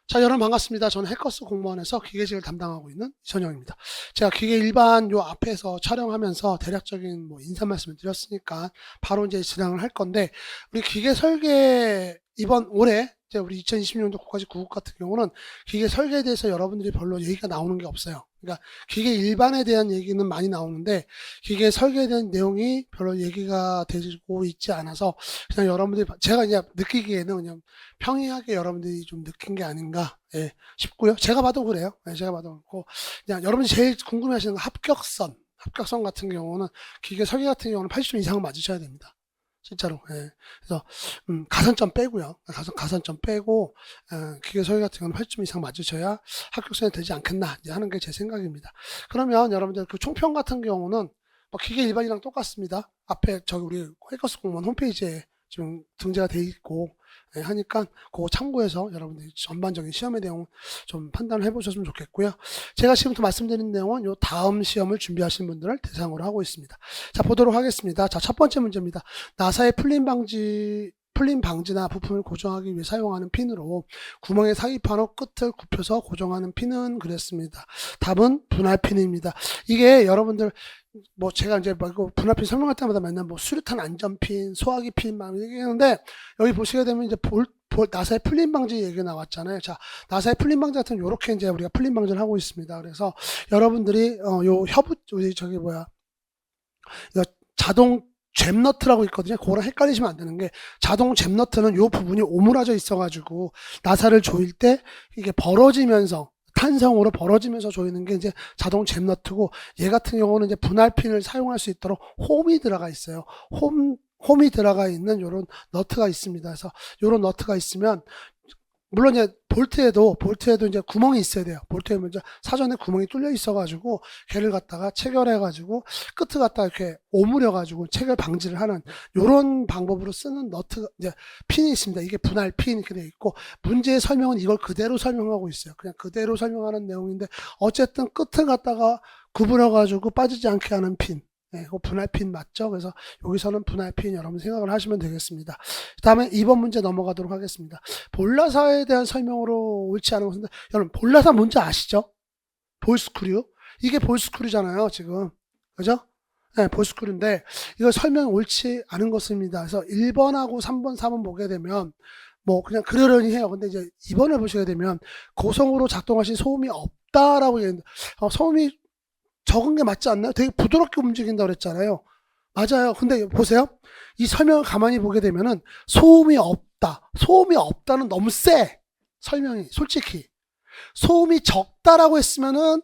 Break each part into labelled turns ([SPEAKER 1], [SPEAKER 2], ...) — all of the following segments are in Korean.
[SPEAKER 1] 자, 여러분 반갑습니다. 저는 해커스 공무원에서 기계직을 담당하고 있는 이선영입니다. 제가 기계 일반 요 앞에서 촬영하면서 대략적인 인사 말씀을 드렸으니까 바로 이제 진행을 할 건데, 우리 기계 설계 이번 올해 이제 우리 2020년도 국가직 9급 같은 경우는 기계 설계에 대해서 여러분들이 별로 얘기가 나오는 게 없어요. 그러니까 기계 일반에 대한 얘기는 많이 나오는데 기계 설계에 대한 내용이 별로 얘기가 되고 있지 않아서 그냥 여러분들이 제가 이제 느끼기에는 그냥 평이하게 여러분들이 좀 느낀 게 아닌가 싶고요. 제가 봐도 그래요. 제가 봐도 그렇고 그냥 여러분이 제일 궁금해하시는 거 합격선 같은 경우는 기계 설계 같은 경우는 80점 이상은 맞으셔야 됩니다. 진짜로. 그래서 가산점 빼고요. 가산점 빼고 기계 설계 같은 경우는 8점 이상 맞으셔야 합격선이 되지 않겠나 이제 하는 게 제 생각입니다. 그러면 여러분들 그 총평 같은 경우는 기계 일반이랑 똑같습니다. 앞에 저기 우리 해커스 공무원 홈페이지에 지금 등재가 돼 있고 하니까 그거 참고해서 여러분들이 전반적인 시험의 내용 좀 판단을 해보셨으면 좋겠고요. 제가 지금부터 말씀드린 내용은 요 다음 시험을 준비하신 분들을 대상으로 하고 있습니다. 자, 보도록 하겠습니다. 자, 첫 번째 문제입니다. 나사의 풀림 방지나 부품을 고정하기 위해 사용하는 핀으로 구멍에 삽입한 후 끝을 굽혀서 고정하는 핀은 그랬습니다. 답은 분할핀입니다. 이게 여러분들 제가 이제 이거 분할핀 설명할 때마다 맨날 수류탄 안전핀, 소화기 핀 막 얘기하는데 여기 보시게 되면 이제 나사의 풀림 방지 얘기 나왔잖아요. 자, 나사의 풀림 방지 같은 요렇게 이제 우리가 풀림 방지를 하고 있습니다. 그래서 여러분들이 요 이거 자동 잼너트라고 있거든요. 그거랑 헷갈리시면 안 되는 게 자동 잼너트는 요 부분이 오므라져 있어가지고 나사를 조일 때 이게 벌어지면서 탄성으로 벌어지면서 조이는 게 이제 자동 잼너트고 얘 같은 경우는 이제 분할핀을 사용할 수 있도록 홈이 들어가 있어요. 홈이 들어가 있는 요런 너트가 있습니다. 그래서 요런 너트가 있으면 물론 이제 볼트에도 이제 구멍이 있어야 돼요. 볼트에 먼저 사전에 구멍이 뚫려 있어가지고 걔를 갖다가 체결해가지고 끝을 갖다가 이렇게 오므려가지고 체결 방지를 하는 요런 방법으로 쓰는 너트 이제 핀이 있습니다. 이게 분할 핀 이렇게 되어 있고 문제의 설명은 이걸 그대로 설명하고 있어요. 그냥 그대로 설명하는 내용인데 어쨌든 끝을 갖다가 구부려가지고 빠지지 않게 하는 핀. 이거 분할핀 맞죠? 그래서 여기서는 분할핀 여러분 생각을 하시면 되겠습니다. 그 다음에 2번 문제 넘어가도록 하겠습니다. 볼라사에 대한 설명으로 옳지 않은 것인데 여러분 볼라사 뭔지 아시죠? 볼스크류. 이게 볼스크류잖아요 지금. 그죠? 네, 볼스크류인데 이거 설명이 옳지 않은 것입니다. 그래서 1번하고 3번, 4번 보게 되면 그냥 그러려니 해요. 근데 이제 2번을 보시게 되면 고성으로 작동하신 소음이 없다라고 얘기했는데 소음이 적은 게 맞지 않나요? 되게 부드럽게 움직인다고 그랬잖아요. 맞아요. 근데 보세요. 이 설명을 가만히 보게 되면은 소음이 없다. 소음이 없다는 너무 세. 설명이 솔직히. 소음이 적다라고 했으면은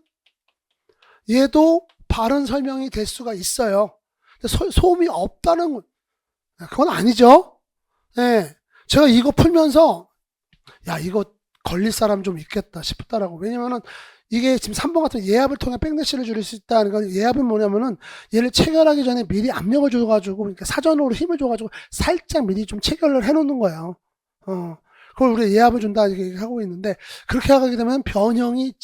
[SPEAKER 1] 얘도 바른 설명이 될 수가 있어요. 근데 소음이 없다는 건 그건 아니죠. 네. 제가 이거 풀면서 야 이거 걸릴 사람 좀 있겠다 싶다라고. 왜냐면은 이게 지금 3번 같은 예압을 통해 백래시를 줄일 수 있다는 건 예압은 뭐냐면은 얘를 체결하기 전에 미리 압력을 줘가지고 그러니까 사전으로 힘을 줘가지고 살짝 미리 좀 체결을 해놓는 거예요. 그걸 우리가 예압을 준다 이렇게 하고 있는데 그렇게 하게 되면 변형이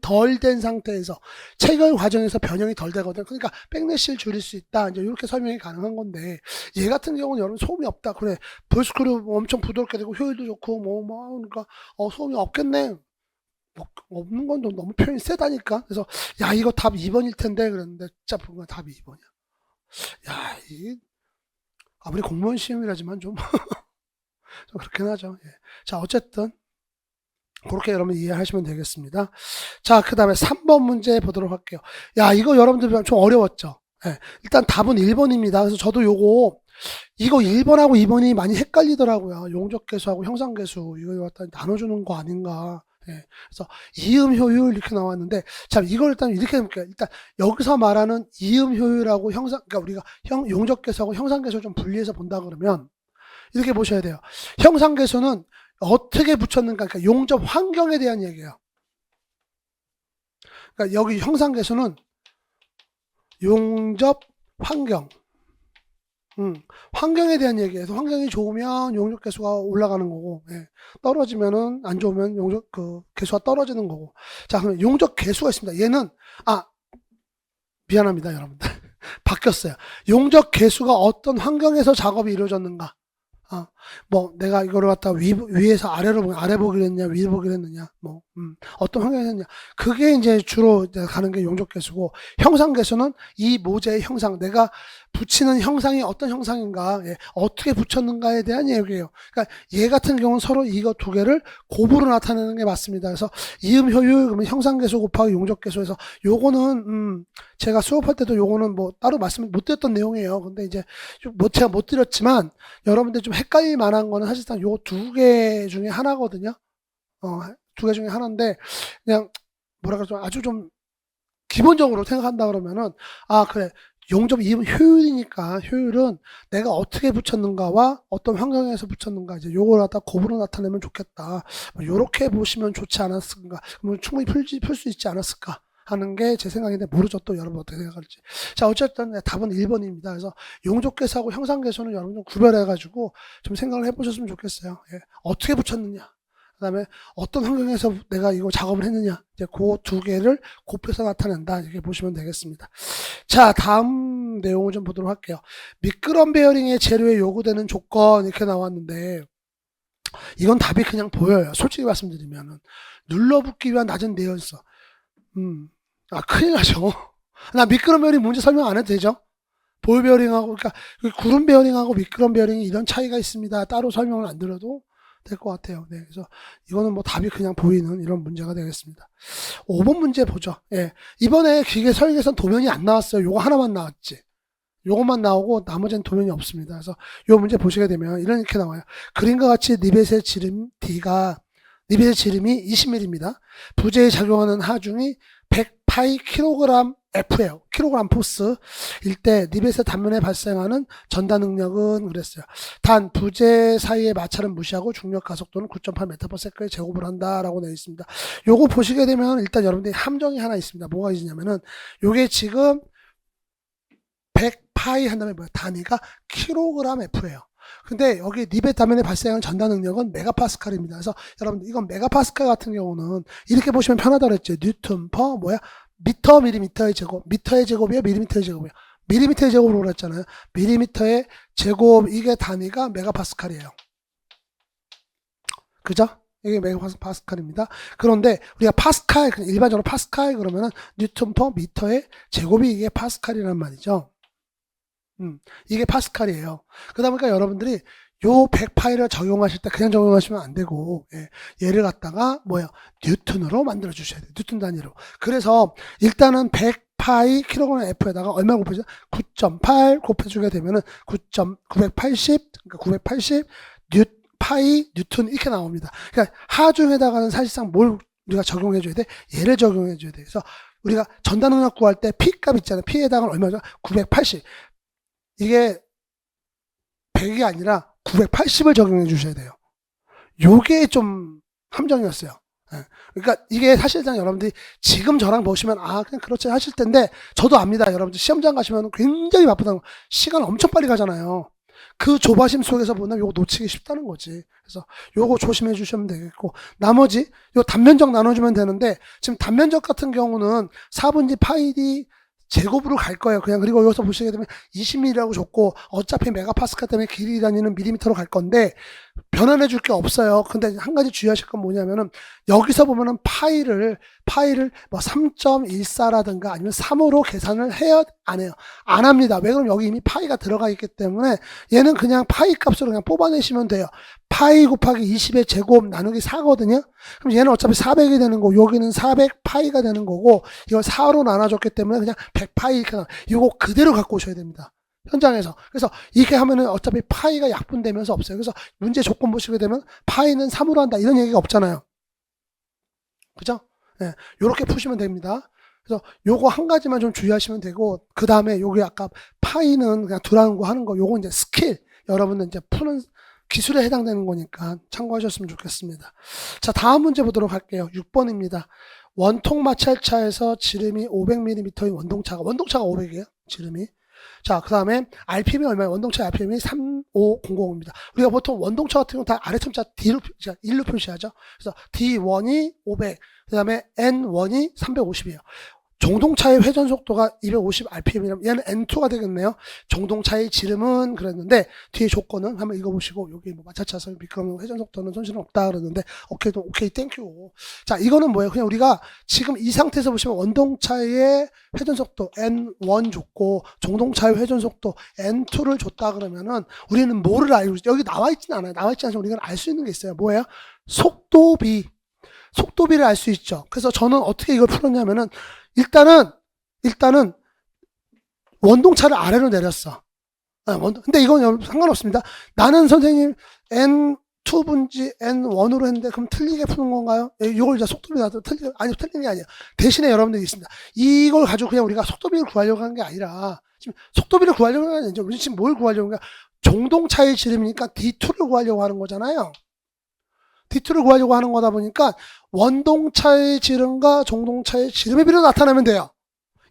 [SPEAKER 1] 덜 된 상태에서 체결 과정에서 변형이 덜 되거든. 그러니까 백래시를 줄일 수 있다. 이제 이렇게 설명이 가능한 건데 얘 같은 경우는 여러분 소음이 없다. 그래 볼스크류 엄청 부드럽게 되고 효율도 좋고 그러니까 소음이 없겠네. 없는 건 너무 표현이 세다니까. 그래서 야 이거 답 2번일 텐데 그랬는데 진짜 보면 답이 2번이야. 야 이 아무리 공무원 시험이라지만 좀 그렇긴 하죠. 예. 자 어쨌든 그렇게 여러분 이해하시면 되겠습니다. 자 그 다음에 3번 문제 보도록 할게요. 야 이거 여러분들 좀 어려웠죠. 예. 일단 답은 1번입니다. 그래서 저도 이거 1번하고 2번이 많이 헷갈리더라고요. 용접계수하고 형상계수 이거 갖다 나눠주는 거 아닌가. 예, 그래서 이음 효율 이렇게 나왔는데 자 이걸 일단 이렇게 해볼게요. 일단 여기서 말하는 이음 효율하고 그러니까 우리가 용접계수하고 형상계수를 좀 분리해서 본다 그러면 이렇게 보셔야 돼요. 형상계수는 어떻게 붙였는가, 그러니까 용접 환경에 대한 얘기예요. 그러니까 여기 형상계수는 용접 환경 환경에 대한 얘기에서 환경이 좋으면 용접 개수가 올라가는 거고 떨어지면은 안 좋으면 용접 개수가 떨어지는 거고. 자 그럼 용접 개수가 있습니다. 얘는 미안합니다 여러분들 바뀌었어요. 용접 개수가 어떤 환경에서 작업이 이루어졌는가 뭐 내가 이거를 갖다 위에서 아래 보기로 했냐, 위 보기로 했느냐, 뭐 어떤 환경에서 했냐. 그게 이제 주로 이제 가는 게 용접 개수고, 형상 개수는 이 모재의 형상, 내가 붙이는 형상이 어떤 형상인가, 예, 어떻게 붙였는가에 대한 얘기예요. 그러니까 얘 같은 경우는 서로 이거 두 개를 곱으로 나타내는 게 맞습니다. 그래서 이음 효율 그러면 형상 개수 곱하기 용접 개수에서 요거는 제가 수업할 때도 요거는 뭐 따로 말씀 못 드렸던 내용이에요. 근데 이제 제가 못 드렸지만 여러분들 좀 헷갈릴 만한 거는 사실상 요 두 개 중에 하나거든요. 두 개 중에 하나인데, 그냥 뭐라 그러죠? 아주 좀 기본적으로 생각한다 그러면은, 그래. 용접 이음 효율이니까, 효율은 내가 어떻게 붙였는가와 어떤 환경에서 붙였는가, 이제 요걸 갖다 곱으로 나타내면 좋겠다. 요렇게 보시면 좋지 않았을까. 그러면 충분히 풀 수 있지 않았을까 하는 게 제 생각인데, 모르죠. 또 여러분 어떻게 생각할지. 자, 어쨌든 답은 1번입니다. 그래서 용접계수하고 형상계수는 여러분 좀 구별해가지고 좀 생각을 해보셨으면 좋겠어요. 예. 어떻게 붙였느냐. 그 다음에 어떤 환경에서 내가 이거 작업을 했느냐. 이제 그 두 개를 곱해서 나타낸다. 이렇게 보시면 되겠습니다. 자, 다음 내용을 좀 보도록 할게요. 미끄럼 베어링의 재료에 요구되는 조건 이렇게 나왔는데, 이건 답이 그냥 보여요. 솔직히 말씀드리면은. 눌러붙기 위한 낮은 내연성. 큰일 나죠. 나 미끄럼 베어링 문제 설명 안 해도 되죠? 볼 베어링하고, 그러니까 구름 베어링하고 미끄럼 베어링이 이런 차이가 있습니다. 따로 설명을 안 드려도 될 것 같아요. 네, 그래서 이거는 뭐 답이 그냥 보이는 이런 문제가 되겠습니다. 5번 문제 보죠. 예. 이번에 기계 설계선 도면이 안 나왔어요. 요거 하나만 나왔지. 요것만 나오고 나머지는 도면이 없습니다. 그래서 요 문제 보시게 되면 이렇게 나와요. 그림과 같이 리벳의 지름 리벳의 지름이 20mm입니다. 부재에 작용하는 하중이 100파이 kg F예요. 킬로그램 포스일 때 리벳의 단면에 발생하는 전달 능력은 그랬어요. 단 부재 사이의 마찰은 무시하고 중력 가속도는 9.8m/s의 제곱을 한다라고 되어 있습니다. 요거 보시게 되면 일단 여러분들이 함정이 하나 있습니다. 뭐가 있냐면은 요게 지금 100파이 한다면 뭐야? 단위가 킬로그램 F예요. 근데 여기 리벳 단면에 발생하는 전달 능력은 메가파스칼입니다. 그래서 여러분들 이건 메가파스칼 같은 경우는 이렇게 보시면 편하다 그랬죠. 뉴턴 퍼 뭐야? 미터 밀리미터의 제곱. 미터의 제곱이에요? 밀리미터의 제곱이에요? 밀리미터의 제곱으로 그랬잖아요. 밀리미터의 제곱 이게 단위가 메가파스칼이에요. 그죠? 이게 메가파스칼입니다. 그런데 우리가 파스칼, 일반적으로 파스칼 그러면은 뉴턴 퍼 미터의 제곱이 이게 파스칼이란 말이죠. 이게 파스칼이에요. 그러다 보니까 여러분들이 요 100파이를 적용하실 때 그냥 적용하시면 안 되고, 예, 얘를 갖다가 뉴턴으로 만들어 주셔야 돼요. 뉴턴 단위로. 그래서 일단은 100파이 킬로그램 F에다가 얼마 곱해줘? 9.8 곱해주게 되면은 980, 그러니까 980 파이 뉴턴 이렇게 나옵니다. 그러니까 하중에다가는 사실상 뭘 우리가 적용해 줘야 돼? 얘를 적용해 줘야 돼. 그래서 우리가 전달 능력 구할 때 P 값 있잖아요. P에다가는 얼마죠? 980. 이게 100이 아니라 980을 적용해 주셔야 돼요. 요게 좀 함정이었어요. 예. 그러니까 이게 사실상 여러분들이 지금 저랑 보시면 그냥 그렇지 하실 텐데, 저도 압니다. 여러분들 시험장 가시면 굉장히 바쁘다는 거. 시간 엄청 빨리 가잖아요. 그 조바심 속에서 보면 요거 놓치기 쉽다는 거지. 그래서 요거 조심해 주시면 되겠고, 나머지 요 단면적 나눠주면 되는데, 지금 단면적 같은 경우는 4분지 파이 d 제곱으로 갈 거예요. 그냥. 그리고 여기서 보시게 되면 20mm라고 줬고, 어차피 메가파스칼 때문에 길이 단위는 밀리미터로 갈 건데 변환해 줄 게 없어요. 근데 한 가지 주의하실 건 뭐냐면은, 여기서 보면은 파이를 뭐 3.14라든가 아니면 3으로 계산을 해요? 안 해요? 안 합니다. 왜 그러면 여기 이미 파이가 들어가 있기 때문에 얘는 그냥 파이 값으로 그냥 뽑아내시면 돼요. 파이 곱하기 20의 제곱 나누기 4거든요. 그럼 얘는 어차피 400이 되는 거고, 여기는 400파이가 되는 거고, 이걸 4로 나눠줬기 때문에 그냥 100파이 이렇게 이거 그대로 갖고 오셔야 됩니다. 현장에서. 그래서 이렇게 하면은 어차피 파이가 약분되면서 없어요. 그래서 문제 조건 보시게 되면 파이는 3으로 한다 이런 얘기가 없잖아요. 그죠? 예, 요렇게 푸시면 됩니다. 그래서 요거 한 가지만 좀 주의하시면 되고, 그 다음에 요게 아까 파이는 그냥 두라는 거 하는 거, 요거 이제 스킬, 여러분들 이제 푸는 기술에 해당되는 거니까 참고하셨으면 좋겠습니다. 자, 다음 문제 보도록 할게요. 6번입니다. 원통 마찰차에서 지름이 500mm인 원동차가 500이에요. 지름이. 자, 그 다음에 RPM이 얼마예요? 원동차 RPM이 3500입니다. 우리가 보통 원동차 같은 경우는 다 아래 첨자 D로, 1로 표시하죠. 그래서 D1이 500, 그 다음에 N1이 350이에요. 종동차의 회전 속도가 250rpm이라면 얘는 N2가 되겠네요. 종동차의 지름은 그랬는데 뒤에 조건은 한번 읽어보시고 여기 뭐 마찰차선 미끄럼 회전 속도는 손실은 없다 그러는데 오케이 땡큐. 자, 이거는 뭐예요? 그냥 우리가 지금 이 상태에서 보시면 원동차의 회전 속도 N1 줬고 종동차의 회전 속도 N2를 줬다 그러면은 우리는 뭐를 알고 있죠? 여기 나와 있진 않아요. 나와 있지 않지만 우리가 알 수 있는 게 있어요. 뭐예요? 속도비를 알 수 있죠. 그래서 저는 어떻게 이걸 풀었냐면은 일단은 원동차를 아래로 내렸어. 근데 이건 상관없습니다. 나는 선생님 N2분지 N1으로 했는데 그럼 틀리게 푸는 건가요? 이걸 이제 속도비 나도 틀린 게 아니에요. 대신에 여러분들이 있습니다. 이걸 가지고 그냥 우리가 속도비를 구하려고 하는 게 아니라 지금 속도비를 구하려고 하는 게 아니죠. 우리 지금 뭘 구하려고 하는 거야? 종동차의 지름이니까 D2를 구하려고 하는 거잖아요. D2를 구하려고 하는 거다 보니까 원동차의 지름과 종동차의 지름의 비로 나타내면 돼요.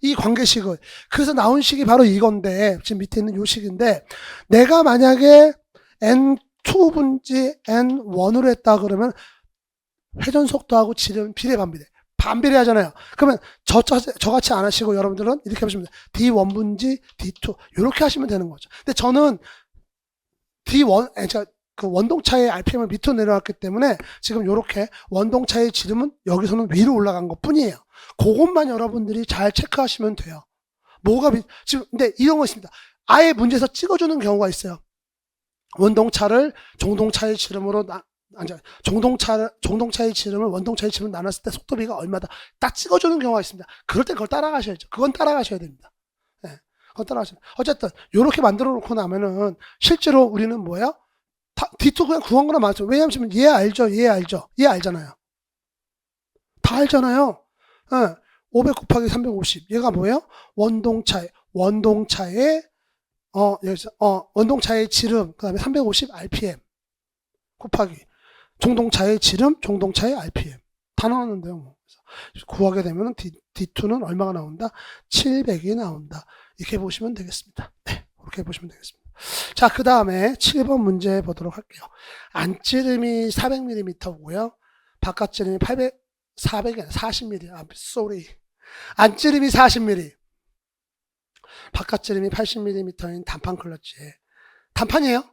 [SPEAKER 1] 이 관계식을. 그래서 나온 식이 바로 이건데 지금 밑에 있는 요 식인데 내가 만약에 N2분지 N1으로 했다 그러면 회전 속도하고 지름은 반비례하잖아요. 그러면 저같이 안 하시고 여러분들은 이렇게 하시면 돼요. D1분지 D2 이렇게 하시면 되는 거죠. 근데 저는 그 원동차의 RPM을 밑으로 내려왔기 때문에 지금 이렇게 원동차의 지름은 여기서는 위로 올라간 것 뿐이에요. 그것만 여러분들이 잘 체크하시면 돼요. 지금 근데 이런 거 있습니다. 아예 문제에서 찍어주는 경우가 있어요. 원동차를 종동차의 지름으로 종동차의 지름을 원동차의 지름으로 나눴을 때 속도비가 얼마다 딱 찍어주는 경우가 있습니다. 그럴 때 그걸 따라가셔야죠. 그건 따라가셔야 됩니다. 네, 그건 따라가셔야 돼요. 어쨌든 이렇게 만들어 놓고 나면은 실제로 우리는 뭐예요? D2 그냥 구한 거나 맞죠. 왜냐면 얘 알죠. 얘 알잖아요. 다 알잖아요. 500 곱하기 350. 얘가 뭐예요? 원동차의 원동차의 지름 그다음에 350 rpm 곱하기 종동차의 지름, 종동차의 rpm 다 나왔는데요. 뭐. 그래서 구하게 되면 D2는 얼마가 나온다? 700이 나온다. 이렇게 보시면 되겠습니다. 네, 그렇게 보시면 되겠습니다. 자, 그 다음에 7번 문제 보도록 할게요. 안찌름이 400mm고요. 바깥찌름이 40mm. sorry. 안찌름이 40mm. 바깥찌름이 80mm인 단판 클러치에. 단판이에요.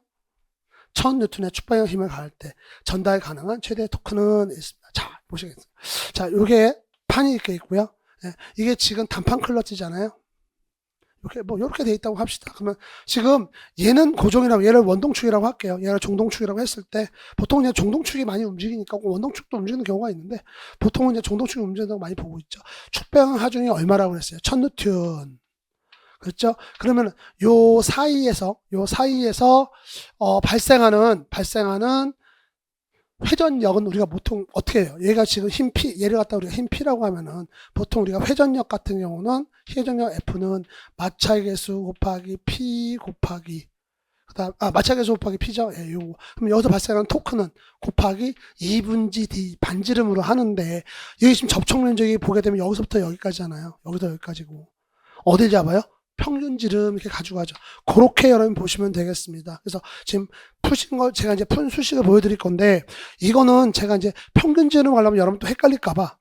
[SPEAKER 1] 1000N의 축방형 힘을 가할 때 전달 가능한 최대 토크는 있습니다. 자, 보시겠어요. 자, 요게 판이 이렇게 있고요. 예, 이게 지금 단판 클러치잖아요. 이렇게 돼 있다고 합시다. 그러면 지금 얘는 고정이라고, 얘를 원동축이라고 할게요. 얘를 종동축이라고 했을 때 보통 그냥 종동축이 많이 움직이니까 원동축도 움직이는 경우가 있는데 보통은 이제 종동축이 움직인다고 많이 보고 있죠. 축배형 하중이 얼마라고 그랬어요? 1000N. 그렇죠? 그러면 요 사이에서 발생하는 회전력은 우리가 보통 어떻게 해요? 얘가 지금 얘를 갖다 우리가 힘 P라고 하면은 보통 우리가 회전력 같은 경우는 회전력 F는 마찰계수 곱하기 P 곱하기 마찰계수 곱하기 P죠. 예, 요거. 그럼 여기서 발생하는 토크는 곱하기 2분지 D 반지름으로 하는데 여기 지금 접촉 면적이 보게 되면 여기서부터 여기까지잖아요. 여기서 여기까지고. 어딜 잡아요? 평균 지름 이렇게 가져가죠. 그렇게 여러분 보시면 되겠습니다. 그래서 지금 푸신 걸 제가 이제 푼 수식을 보여드릴 건데 이거는 제가 이제 평균 지름 하려면 여러분 또 헷갈릴까봐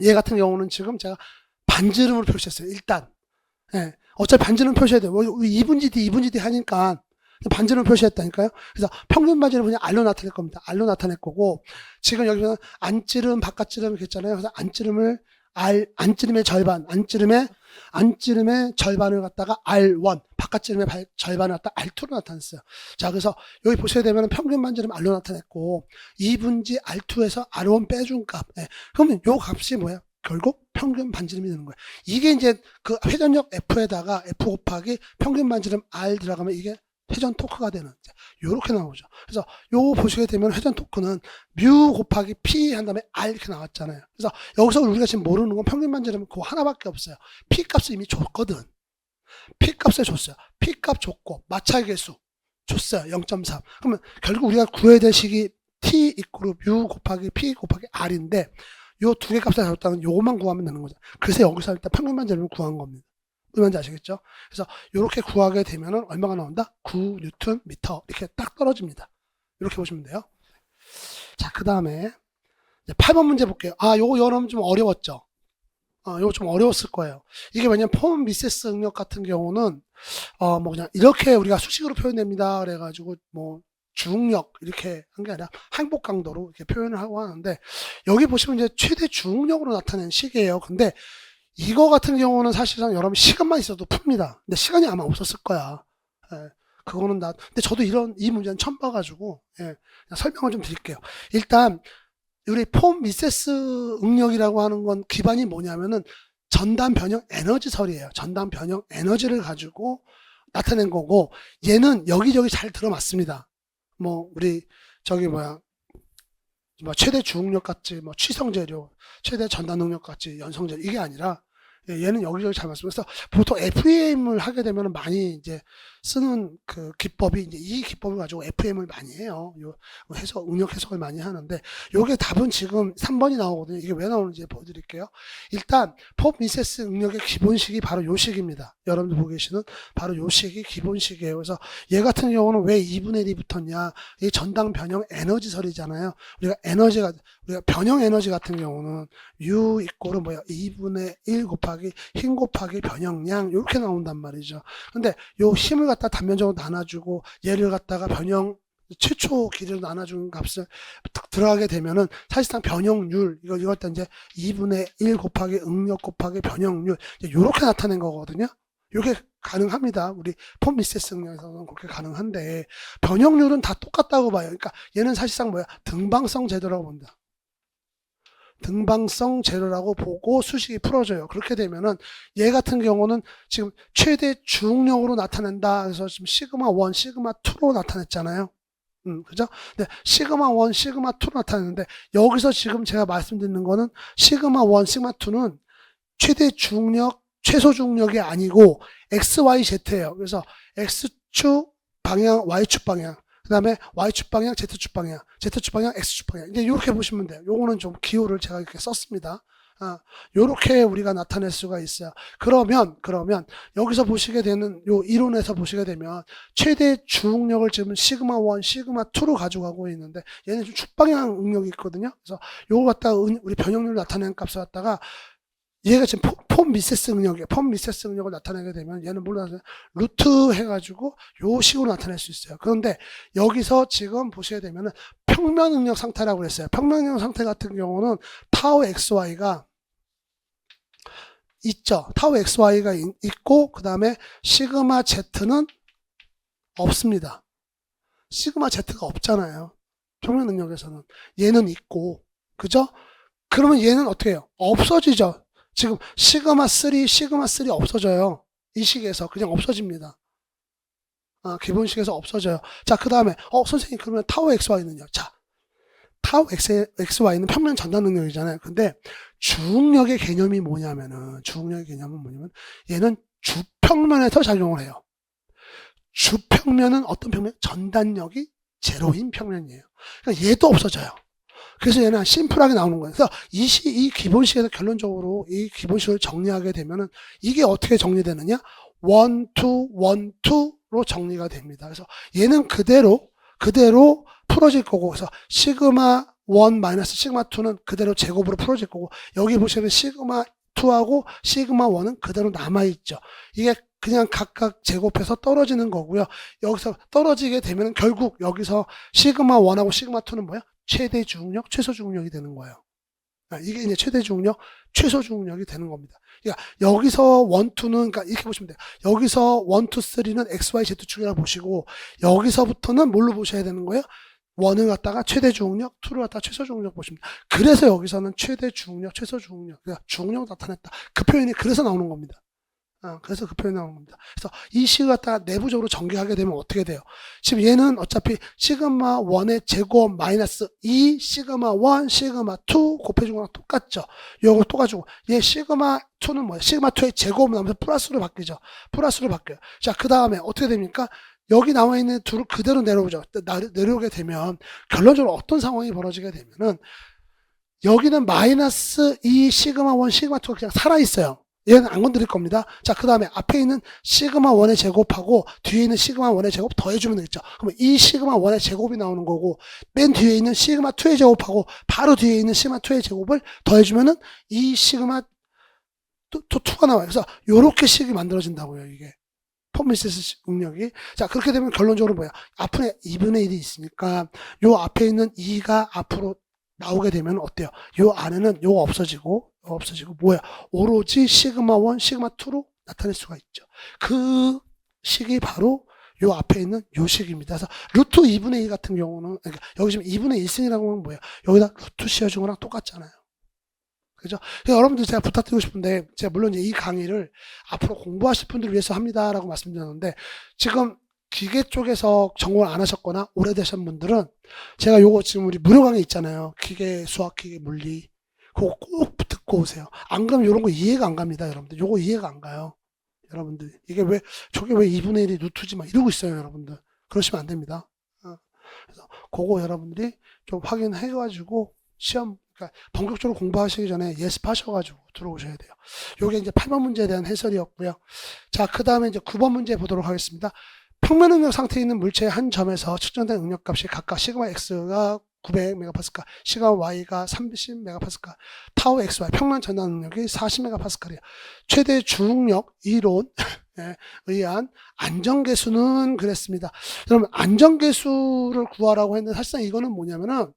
[SPEAKER 1] 얘 같은 경우는 지금 제가 반지름으로 표시했어요. 일단 예, 어차피 반지름 표시해야 돼요. 2분지 D 하니까 반지름 표시했다니까요. 그래서 평균 반지름 그냥 R로 나타낼 겁니다. R로 나타낼 거고 지금 여기서는 안지름 바깥지름 이렇게 했잖아요. 그래서 안지름의 절반을 갖다가 R1, 바깥지름의 절반을 갖다가 R2로 나타냈어요. 자, 그래서 여기 보셔야 되면 평균 반지름 R로 나타냈고 2분지 R2에서 R1 빼준 값. 예. 그러면 요 값이 뭐야? 결국 평균 반지름이 되는 거예요. 이게 이제 그 회전력 F에다가 F 곱하기 평균 반지름 R 들어가면 이게 회전 토크가 되는 요렇게 나오죠. 그래서 요 보시게 되면 회전 토크는 뮤 곱하기 P 한 다음에 R 이렇게 나왔잖아요. 그래서 여기서 우리가 지금 모르는 건 평균 반지름은 그거 하나밖에 없어요. P 값을 이미 줬거든. P 값을 줬어요. P 값 줬고 마찰계수 줬어요. 0.3. 그러면 결국 우리가 구해야 될 식이 T 이퀄 뮤 곱하기 P 곱하기 R인데 요 두 개 값을 잡았다면 요것만 구하면 되는 거죠. 그래서 여기서 일단 평균 반지름을 구한 겁니다. 뭔지 아시겠죠? 그래서 이렇게 구하게 되면은 얼마가 나온다? 9Nm 이렇게 딱 떨어집니다. 이렇게 보시면 돼요. 자, 그 다음에 8번 문제 볼게요. 요거 여러분 좀 어려웠죠? 이거 좀 어려웠을 거예요. 이게 왜냐면 폼 미세스 응력 같은 경우는 뭐 그냥 이렇게 우리가 수식으로 표현됩니다. 그래가지고 뭐 주응력 이렇게 한 게 아니라 항복 강도로 이렇게 표현을 하고 하는데 여기 보시면 이제 최대 주응력으로 나타낸 식이에요. 근데 이거 같은 경우는 사실상 여러분 시간만 있어도 풉니다. 근데 시간이 아마 없었을 거야. 예, 그거는 근데 저도 이 문제는 처음 봐가지고, 예, 그냥 설명을 좀 드릴게요. 일단, 우리 폼 미세스 응력이라고 하는 건 기반이 뭐냐면은 전단 변형 에너지설이에요. 전단 변형 에너지를 가지고 나타낸 거고, 얘는 여기저기 잘 들어맞습니다. 뭐, 우리, 뭐 최대 주응력 같지, 뭐 취성재료, 최대 전단 능력 같지, 연성재료, 이게 아니라, 예, 얘는 여기저기 잘 맞습니다. 그래서 보통 FEM을 하게 되면 많이 이제 쓰는 그 기법이 이제 이 기법을 가지고 FEM을 많이 해요. 요 응력 해석을 많이 하는데, 요게 답은 지금 3번이 나오거든요. 이게 왜 나오는지 보여드릴게요. 일단, 폼 미세스 응력의 기본식이 바로 요 식입니다. 여러분들 보고 계시는 바로 요 식이 기본식이에요. 그래서 얘 같은 경우는 왜 2분의 1이 붙었냐? 이 전당 변형 에너지설이잖아요. 우리가 변형 에너지 같은 경우는 U 이꼴은 2분의 1 곱하기 힘 곱하기 변형량 이렇게 나온단 말이죠. 근데 요 힘을 갖다 단면적으로 나눠주고 얘를 갖다가 변형 최초 길이로 나눠준 값을 들어가게 되면은 사실상 변형률 이걸 갖다 이제 2분의 1 곱하기 응력 곱하기 변형률 이렇게 나타낸 거거든요. 이게 가능합니다. 우리 폼 미세스 응력에서는 그렇게 가능한데 변형률은 다 똑같다고 봐요. 그러니까 얘는 사실상 등방성 제도라고 봅니다. 등방성 제로라고 보고 수식이 풀어져요. 그렇게 되면은 얘 같은 경우는 지금 최대 주응력으로 나타낸다. 그래서 지금 시그마 1, 시그마 2로 나타냈잖아요. 그죠? 근데 시그마 1, 시그마 2로 나타냈는데 여기서 지금 제가 말씀드리는 거는 시그마 1, 시그마 2는 최대 주응력, 최소 주응력이 아니고 XYZ예요. 그래서 X축 방향, Y축 방향. 그 다음에 Y축 방향, Z축 방향, Z축 방향, X축 방향. 이제 이렇게 보시면 돼요. 요거는 좀 기호를 제가 이렇게 썼습니다. 요렇게 우리가 나타낼 수가 있어요. 그러면, 여기서 보시게 되는, 요 이론에서 보시게 되면, 최대 주응력을 지금 시그마 1, 시그마 2로 가져가고 있는데, 얘는 좀 축방향 응력이 있거든요. 그래서 요거 갖다가 우리 변형률 나타내는 값을 갖다가 얘가 지금 폼 미세스 응력이에요. 폼 미세스 응력을 나타내게 되면 얘는 물론 루트 해가지고 요 식으로 나타낼 수 있어요. 그런데 여기서 지금 보시게 되면은 평면 응력 상태라고 그랬어요. 평면 응력 상태 같은 경우는 타우 XY가 있죠. 타우 XY가 있고 그 다음에 시그마 Z는 없습니다. 시그마 Z가 없잖아요. 평면 응력에서는. 얘는 있고 그죠? 그러면 얘는 어떻게 해요? 없어지죠. 지금 시그마 3 없어져요. 이 식에서 그냥 없어집니다. 기본식에서 없어져요. 자, 그 다음에 선생님 그러면 타우 XY는요? 자, 타우 XY는 평면 전단 능력이잖아요. 근데 주응력의 개념이 뭐냐면은 얘는 주평면에서 작용을 해요. 주평면은 어떤 평면? 전단력이 제로인 평면이에요. 그러니까 얘도 없어져요. 그래서 얘는 심플하게 나오는 거예요. 그래서 이 기본식에서 결론적으로 이 기본식을 정리하게 되면은 이게 어떻게 정리되느냐? 1, 2, 1, 2로 정리가 됩니다. 그래서 얘는 그대로 풀어질 거고, 그래서 시그마 1 마이너스 시그마 2는 그대로 제곱으로 풀어질 거고, 여기 보시면 시그마 2하고 시그마 1은 그대로 남아있죠. 이게 그냥 각각 제곱해서 떨어지는 거고요. 여기서 떨어지게 되면 결국 여기서 시그마 1하고 시그마 2는 뭐야? 최대 주응력, 최소 주응력이 되는 거예요. 이게 이제 최대 주응력, 최소 주응력이 되는 겁니다. 그러니까 여기서 1, 2는, 그러니까 이렇게 보시면 돼요. 여기서 1, 2, 3는 XYZ축이라고 보시고, 여기서부터는 뭘로 보셔야 되는 거예요? 1을 갖다가 최대 주응력, 2를 갖다가 최소 주응력 보십니다. 그래서 여기서는 최대 주응력, 최소 주응력, 그러니까 주응력 나타냈다. 그 표현이 그래서 나오는 겁니다. 그래서 그 표현이 나오는 겁니다. 그래서 이 식을 갖다가 내부적으로 전개하게 되면 어떻게 돼요? 지금 얘는 어차피 시그마 1의 제곱 마이너스 2 시그마 1 시그마 2 곱해준 거랑 똑같죠. 이걸 또 가지고 얘 시그마 2는 뭐야? 시그마 2의 제곱 나오면서 플러스로 바뀌죠. 플러스로 바뀌어요. 자, 그 다음에 어떻게 됩니까? 여기 나와 있는 둘을 그대로 내려오죠. 내려오게 되면 결론적으로 어떤 상황이 벌어지게 되면은 여기는 마이너스 2 시그마 1 시그마 2가 그냥 살아있어요. 얘는 안 건드릴 겁니다. 자, 그 다음에 앞에 있는 시그마 1의 제곱하고 뒤에 있는 시그마 1의 제곱 더해주면 되겠죠. 그러면 이 시그마 1의 제곱이 나오는 거고 맨 뒤에 있는 시그마 2의 제곱하고 바로 뒤에 있는 시그마 2의 제곱을 더해주면은 이 시그마 또 2가 나와요. 그래서 요렇게 식이 만들어진다고요, 이게. 폼미세스 응력이. 자, 그렇게 되면 결론적으로 뭐야? 앞에 2분의 1이 있으니까 요 앞에 있는 2가 앞으로 나오게 되면 어때요? 요 안에는 요거 없어지고 뭐야? 오로지 시그마 1, 시그마 2로 나타낼 수가 있죠. 그 식이 바로 요 앞에 있는 요 식입니다. 그래서 루트 2분의 2 같은 경우는, 그러니까 여기 지금 2분의 1승이라고 하면 뭐예요? 여기다 루트 씌워준 거랑 똑같잖아요. 그죠? 그러니까 여러분들 제가 부탁드리고 싶은데, 제가 물론 이제 이 강의를 앞으로 공부하실 분들을 위해서 합니다라고 말씀드렸는데, 지금 기계 쪽에서 전공을 안 하셨거나 오래되신 분들은 제가 요거 지금 우리 무료 강의 있잖아요. 기계 수학, 기계 물리. 그거 꼭 듣고 오세요. 안 그러면 요런 거 이해가 안 갑니다, 여러분들. 요거 이해가 안 가요. 여러분들. 저게 왜 2분의 1이 루트지 막 이러고 있어요, 여러분들. 그러시면 안 됩니다. 그래서 그거 여러분들이 좀 확인해가지고 시험, 그러니까 본격적으로 공부하시기 전에 예습하셔가지고 들어오셔야 돼요. 요게 이제 8번 문제에 대한 해설이었고요. 자, 그 다음에 이제 9번 문제 보도록 하겠습니다. 평면 응력 상태에 있는 물체의 한 점에서 측정된 응력값이 각각 시그마 x가 900메가파스칼, 시그마 y가 30메가파스칼, 타우 xy 평면 전환 응력이 40메가파스칼이에요. 최대 주응력 이론에 의한 안정계수는 그랬습니다. 여러분, 안정계수를 구하라고 했는데 사실상 이거는 뭐냐면은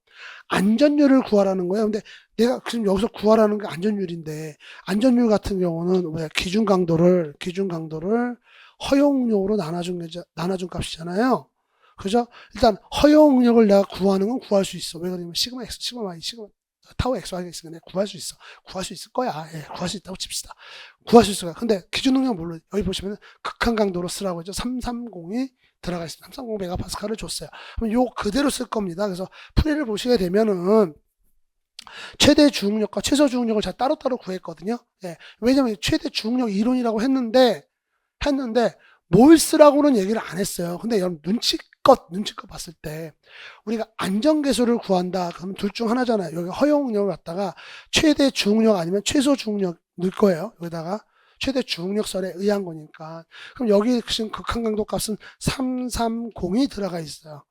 [SPEAKER 1] 안전율을 구하라는 거예요. 근데 내가 지금 여기서 구하라는 게 안전율인데, 안전율 같은 경우는 왜 기준 강도를 허용력으로 나눠준 값이잖아요. 그죠? 일단 허용력을 내가 구하는 건 구할 수 있어. 왜 그러냐면 시그마 x, 시그마 y, 시그마 타우 x, y가 있으니까 내가 구할 수 있어. 구할 수 있을 거야. 예, 구할 수 있다고 칩시다. 구할 수 있을 거야. 근데 기준 능력 뭘로? 여기 보시면 극한 강도로 쓰라고 했죠. 330이 들어가 있습니다. 330 메가파스칼을 줬어요. 그럼 요 그대로 쓸 겁니다. 그래서 풀이를 보시게 되면은 최대 주응력과 최소 주응력을 제가 따로따로 구했거든요. 예, 왜냐면 최대 주응력 이론이라고 했는데 뭘 쓰라고는 얘기를 안 했어요. 근데 여러분 눈치껏 봤을 때 우리가 안정계수를 구한다. 그러면 둘 중 하나잖아요. 여기 허용력을 갖다가 최대 주응력 아니면 최소 주응력 넣을 거예요. 여기다가 최대 주응력설에 의한 거니까. 그럼 여기 지금 극한 강도 값은 330이 들어가 있어요.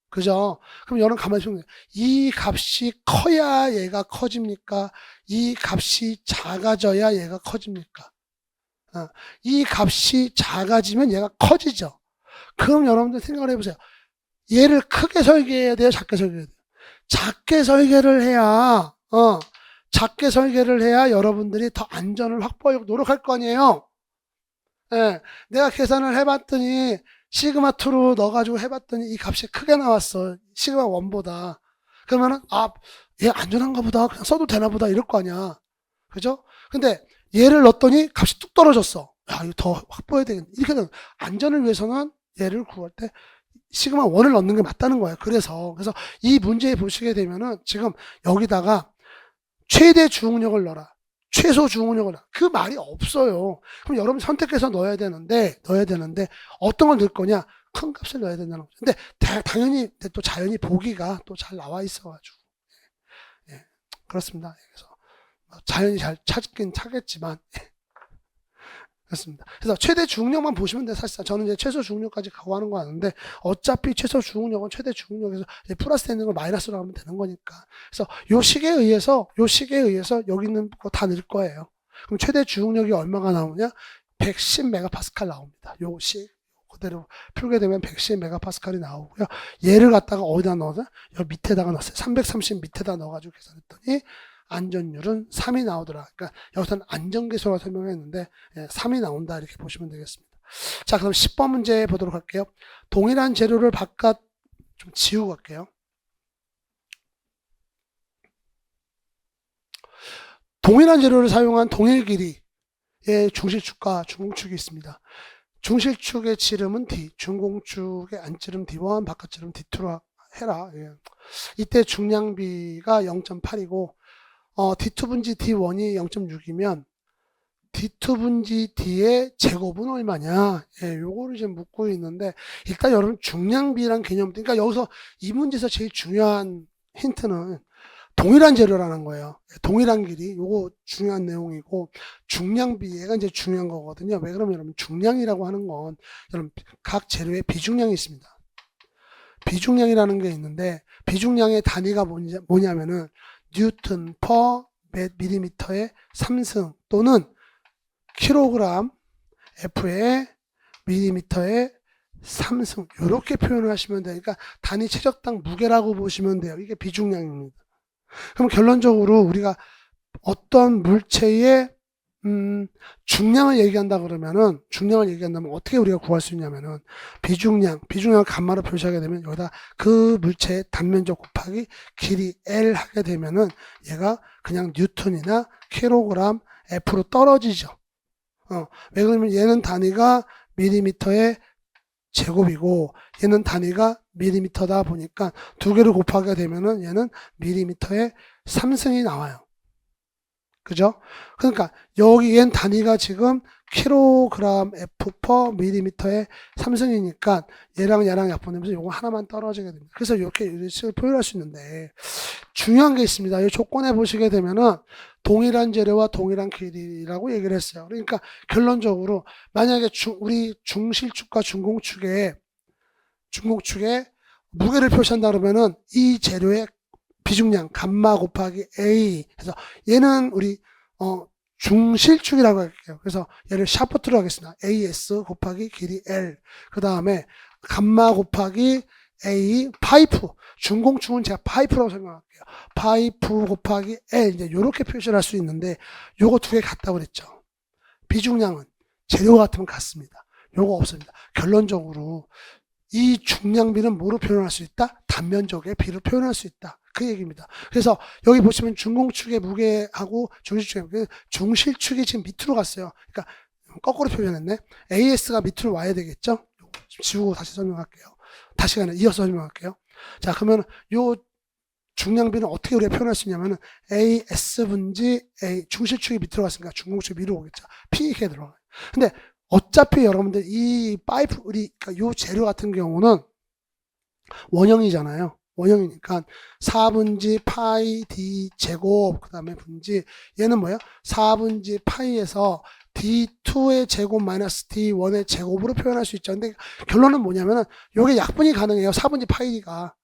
[SPEAKER 1] 그죠? 그럼 여러분 가만히 보세요. 이 값이 커야 얘가 커집니까? 이 값이 작아져야 얘가 커집니까? 이 값이 작아지면 얘가 커지죠. 그럼 여러분들 생각을 해보세요. 얘를 크게 설계해야 돼요? 작게 설계해야 돼요? 작게 설계를 해야, 작게 설계를 해야 여러분들이 더 안전을 확보하려고 노력할 거 아니에요? 예, 내가 계산을 해봤더니, 시그마 2로 넣어가지고 해봤더니 이 값이 크게 나왔어. 시그마 1보다. 그러면은, 얘 안전한가 보다. 그냥 써도 되나 보다. 이럴 거 아니야. 그죠? 근데, 얘를 넣었더니 값이 뚝 떨어졌어. 야, 이거 더 확보해야 되겠네. 이렇게 되면 안전을 위해서는 얘를 구할 때 시그마 1을 넣는 게 맞다는 거예요. 그래서 이 문제에 보시게 되면은 지금 여기다가 최대 주응력을 넣어라. 최소 주응력을 넣어라. 그 말이 없어요. 그럼 여러분 선택해서 넣어야 되는데 어떤 걸 넣을 거냐? 큰 값을 넣어야 된다는 거죠. 근데 당연히 또 자연히 보기가 또 잘 나와 있어가지고. 예, 그렇습니다. 그래서 자연이 잘 찾긴 찾겠지만 그렇습니다. 그래서 최대 주응력만 보시면 돼요. 사실상 저는 이제 최소 주응력까지 가고 하는 거 아는데 어차피 최소 주응력은 최대 주응력에서 플러스 되는 걸 마이너스로 하면 되는 거니까. 그래서 요 식에 의해서 여기 있는 거 다 넣을 거예요. 그럼 최대 주응력이 얼마가 나오냐? 110 메가파스칼 나옵니다. 요 식 그대로 풀게 되면 110 메가파스칼이 나오고요. 얘를 갖다가 어디다 넣어서 여기 밑에다가 넣었어요. 330 밑에다 넣어가지고 계산했더니 안전율은 3이 나오더라. 그러니까 여기서는 안전계수라고 설명했는데 3이 나온다 이렇게 보시면 되겠습니다. 자, 그럼 10번 문제 보도록 할게요. 동일한 재료를 바깥 좀 지우고 갈게요. 동일한 재료를 사용한 동일 길이의 중실축과 중공축이 있습니다. 중실축의 지름은 D, 중공축의 안지름 D1, 바깥지름 D2로 해라. 예. 이때 중량비가 0.8이고 D2분지 D1이 0.6이면 D2분지 D의 제곱은 얼마냐? 예, 요거를 지금 묻고 있는데, 일단 여러분 중량비란 개념, 그러니까 여기서 이 문제에서 제일 중요한 힌트는 동일한 재료라는 거예요. 동일한 길이, 요거 중요한 내용이고, 중량비, 얘가 이제 중요한 거거든요. 왜 그러면 여러분 중량이라고 하는 건, 여러분 각 재료에 비중량이 있습니다. 비중량이라는 게 있는데, 비중량의 단위가 뭐냐면은, 뉴턴 퍼 밀리미터의 3승 또는 킬로그램 F에 밀리미터에 3승 이렇게 표현을 하시면 돼요. 그러니까 단위 체적당 무게라고 보시면 돼요. 이게 비중량입니다. 그럼 결론적으로 우리가 어떤 물체의 중량을 얘기한다 그러면은 중량을 얘기한다면 어떻게 우리가 구할 수 있냐면은 비중량을 감마로 표시하게 되면 여기다 그 물체의 단면적 곱하기 길이 L 하게 되면은 얘가 그냥 뉴턴이나 킬로그램 F로 떨어지죠. 왜 그러면 얘는 단위가 밀리미터의 제곱이고 얘는 단위가 밀리미터다 보니까 두 개를 곱하게 되면은 얘는 밀리미터의 3승이 나와요. 그죠? 그러니까 여기 얘는 단위가 지금 킬로그램 F 퍼 밀리미터의 3승이니까 얘랑 약분되면서 요거 하나만 떨어지게 됩니다. 그래서 이렇게 식을 표현할 수 있는데 중요한 게 있습니다. 이 조건에 보시게 되면은 동일한 재료와 동일한 길이라고 얘기를 했어요. 그러니까 결론적으로 만약에 우리 중실축과 중공축에 무게를 표시한다 그러면은 이 재료의 비중량 감마 곱하기 A 해서 얘는 우리 중실축이라고 할게요. 그래서 얘를 샤프트로 하겠습니다. AS 곱하기 길이 L 그 다음에 감마 곱하기 A 파이프 중공축은 제가 파이프라고 설명할게요. 파이프 곱하기 L 이제 이렇게 표시를 할 수 있는데 요거 두 개 같다고 그랬죠. 비중량은 재료가 같으면 같습니다. 요거 없습니다. 결론적으로 이 중량비는 뭐로 표현할 수 있다? 단면적의 비로 표현할 수 있다. 그 얘기입니다. 그래서 여기 보시면 중공축의 무게하고 중실축이 지금 밑으로 갔어요. 그러니까 거꾸로 표현했네. AS가 밑으로 와야 되겠죠? 지우고 다시 설명할게요. 다시 이어서 설명할게요. 자, 그러면 요 중량비는 어떻게 우리가 표현할 수 있냐면은 AS분지 A 중실축이 밑으로 갔으니까 중공축이 위로 오겠죠. P 이렇게 들어가요. 근데 어차피 여러분들 이 파이프 그러니까 요 재료 같은 경우는 원형이잖아요. 원형이니까 4분지 파이 D 제곱 그 다음에 분지 얘는 뭐예요? 4분지 파이에서 D2의 제곱 마이너스 D1의 제곱으로 표현할 수 있죠. 근데 결론은 뭐냐면은 요게 약분이 가능해요. 4분지 파이가.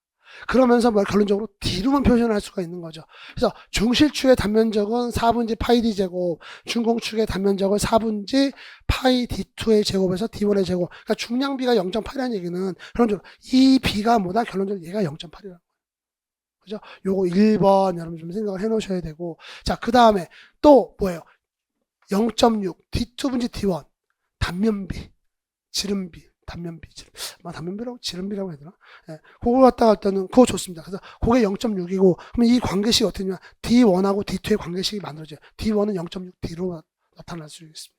[SPEAKER 1] 그러면서 결론적으로 D로만 표현할 수가 있는 거죠. 그래서 중실축의 단면적은 4분지 파이 D 제곱, 중공축의 단면적은 4분지 파이 D2의 제곱에서 D1의 제곱. 그러니까 중량비가 0.8이라는 얘기는 결론적으로 이 B가 뭐다? 결론적으로 얘가 0.8이라는 거예요. 그죠? 요거 1번 여러분 좀 생각을 해 놓으셔야 되고. 자, 그 다음에 또 뭐예요? 0.6 D2분지 D1 단면비, 지름비. 단면비라고 지름비라고 해야 되나? 예, 그걸 갖다가 일단은 그거 좋습니다. 그래서 그게 0.6이고 그러면 이 관계식이 어떻게 되냐? D1하고 D2의 관계식이 만들어져요. D1은 0.6D로 나타날 수 있습니다.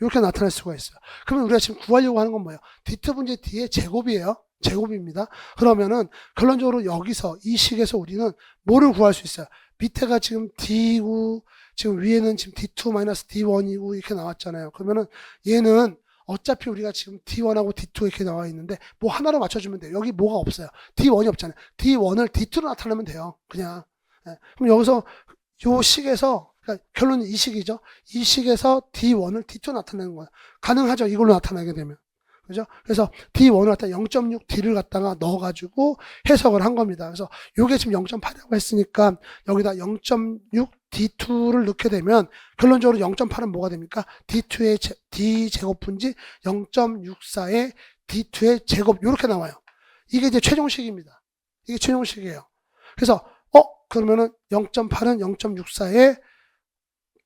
[SPEAKER 1] 이렇게 나타날 수가 있어요. 그러면 우리가 지금 구하려고 하는 건 뭐예요? D2분지 D의 제곱이에요. 제곱입니다. 그러면은 결론적으로 여기서 이 식에서 우리는 뭐를 구할 수 있어요? 밑에가 지금 D고 지금 위에는 지금 D2-D1이고 이렇게 나왔잖아요. 그러면은 얘는 어차피 우리가 지금 D1하고 D2 이렇게 나와 있는데 뭐 하나로 맞춰주면 돼요. 여기 뭐가 없어요. D1이 없잖아요. D1을 D2로 나타내면 돼요. 그냥. 예. 그럼 여기서 요 식에서 그러니까 결론은 이 식이죠. 이 식에서 D1을 D2로 나타내는 거예요. 가능하죠. 이걸로 나타나게 되면. 그죠? 그래서 D1을 갖다 0.6D를 갖다가 넣어가지고 해석을 한 겁니다. 그래서 요게 지금 0.8이라고 했으니까 여기다 0.6D2를 넣게 되면 결론적으로 0.8은 뭐가 됩니까? D2의 D 제곱분지 0.64의 D2의 제곱 이렇게 나와요. 이게 이제 최종식입니다. 이게 최종식이에요. 그래서 그러면은 0.8은 0.64의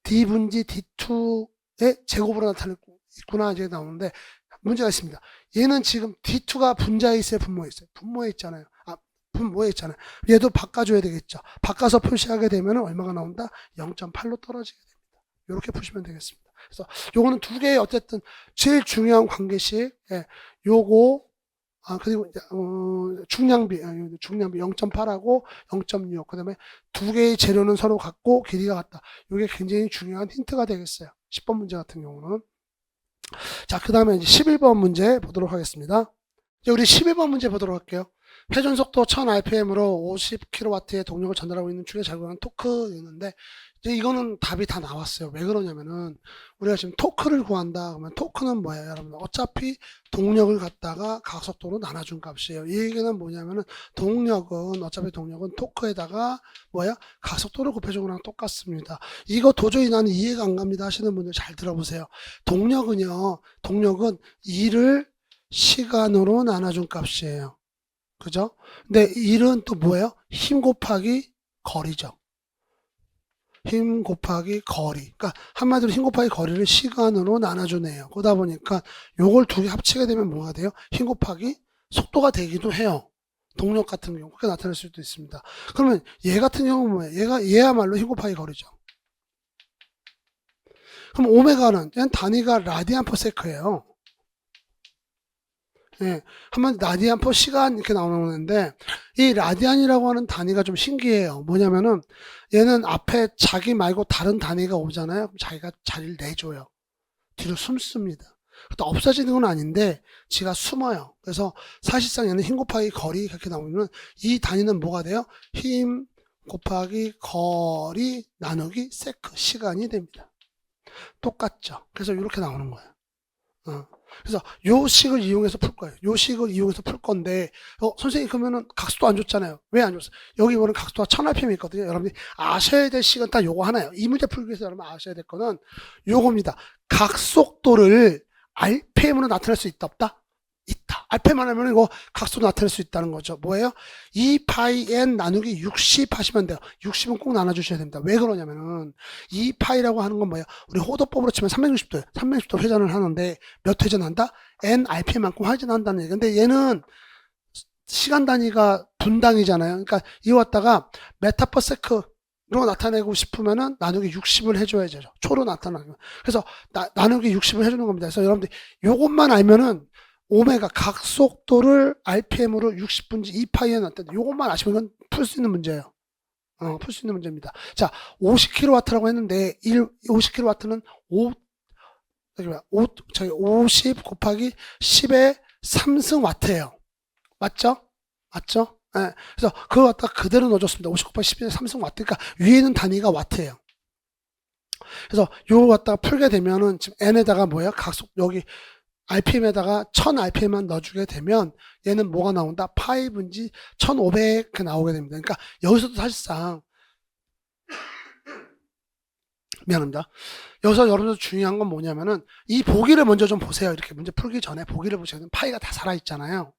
[SPEAKER 1] D분지 D2의 제곱으로 나타내고 있구나 이제 나오는데 문제가 있습니다. 얘는 지금 D2가 분자에 있어요, 분모에 있어요? 분모에 있잖아요. 분모에 있잖아요. 얘도 바꿔줘야 되겠죠. 바꿔서 표시하게 되면 얼마가 나온다? 0.8로 떨어지게 됩니다. 이렇게 보시면 되겠습니다. 그래서 요거는 두 개의 어쨌든 제일 중요한 관계식, 예, 요거, 그리고 중량비 0.8하고 0.6, 그 다음에 두 개의 재료는 서로 같고 길이가 같다. 이게 굉장히 중요한 힌트가 되겠어요. 10번 문제 같은 경우는. 자, 그 다음에 이제 11번 문제 보도록 하겠습니다. 이제 우리 11번 문제 보도록 할게요. 회전 속도 1000rpm으로 50kW의 동력을 전달하고 있는 축에 작용하는 토크였는데, 이제 이거는 답이 다 나왔어요. 왜 그러냐면은 우리가 지금 토크를 구한다 그러면 토크는 뭐예요, 여러분? 어차피 동력을 갖다가 가속도로 나눠준 값이에요. 이 얘기는 뭐냐면은 어차피 동력은 토크에다가 뭐야, 가속도를 곱해준 거랑 똑같습니다. 이거 도저히 나는 이해가 안 갑니다 하시는 분들 잘 들어보세요. 동력은 일을 시간으로 나눠준 값이에요. 그죠? 근데 일은 또 뭐예요? 힘 곱하기 거리죠. 힘 곱하기 거리. 그러니까 한마디로 힘 곱하기 거리를 시간으로 나눠주네요. 그러다 보니까 요걸 두 개 합치게 되면 뭐가 돼요? 힘 곱하기 속도가 되기도 해요. 동력 같은 경우 그렇게 나타날 수도 있습니다. 그러면 얘 같은 경우는 뭐예요? 얘야말로 힘 곱하기 거리죠. 그럼 오메가는 얘는 단위가 라디안 퍼 세크예요. 예, 한번 라디안 퍼 시간 이렇게 나오는 건데, 이 라디안이라고 하는 단위가 좀 신기해요. 뭐냐면은 얘는 앞에 자기 말고 다른 단위가 오잖아요. 그럼 자기가 자리를 내줘요. 뒤로 숨습니다. 또 없어지는 건 아닌데 지가 숨어요. 그래서 사실상 얘는 힘 곱하기 거리 그렇게 나오면 이 단위는 뭐가 돼요? 힘 곱하기 거리 나누기 세크 시간이 됩니다. 똑같죠. 그래서 이렇게 나오는 거예요. 그래서 요 식을 이용해서 풀 거예요. 요 식을 이용해서 풀 건데, 선생님 그러면은 각수도 안 줬잖아요. 왜 안 줬어요? 여기 보면 각수가 1000rpm 있거든요. 여러분들이 아셔야 될 식은 딱 요거 하나예요. 이 문제 풀기 위해서 여러분 아셔야 될 거는 요겁니다. 각속도를 rpm으로 나타낼 수 있다 없다? 있다. rpm만 하면 이거 각수로 나타낼 수 있다는 거죠. 뭐예요? 2πn 나누기 60 하시면 돼요. 60은 꼭 나눠주셔야 됩니다. 왜 그러냐면은 2π라고 하는 건 뭐예요? 우리 호도법으로 치면 360도예요. 360도 회전을 하는데 몇 회전한다? n rpm만큼 회전한다는 얘기. 근데 얘는 시간 단위가 분당이잖아요. 그러니까 이거 갖다가 메타 퍼 세크로 나타내고 싶으면은 나누기 60을 해줘야죠. 초로 나타나면. 그래서 나누기 60을 해주는 겁니다. 그래서 여러분들 요것만 알면은 오메가 각속도를 rpm으로 60분지 2파이에 놨다. 요것만 아시면 이건 풀 수 있는 문제예요. 풀 수 있는 문제입니다. 자, 50kW라고 했는데 50kW는 50 곱하기 10의 3승 와트예요. 맞죠? 맞죠? 네. 그래서 그거 갖다 그대로 넣어줬습니다. 50 곱하기 10의 3승 와트. 그러니까 위에는 단위가 와트예요. 그래서 요거 갖다가 풀게 되면은 지금 n에다가 뭐예요? 각속 여기 rpm에다가 1000rpm만 넣어주게 되면 얘는 뭐가 나온다? 파이분지 1500 나오게 됩니다. 그러니까 여기서도 사실상 미안합니다. 여기서 여러분들 중요한 건 뭐냐면은 이 보기를 먼저 좀 보세요. 이렇게 문제 풀기 전에 보기를 보시면 파이가 다 살아있잖아요.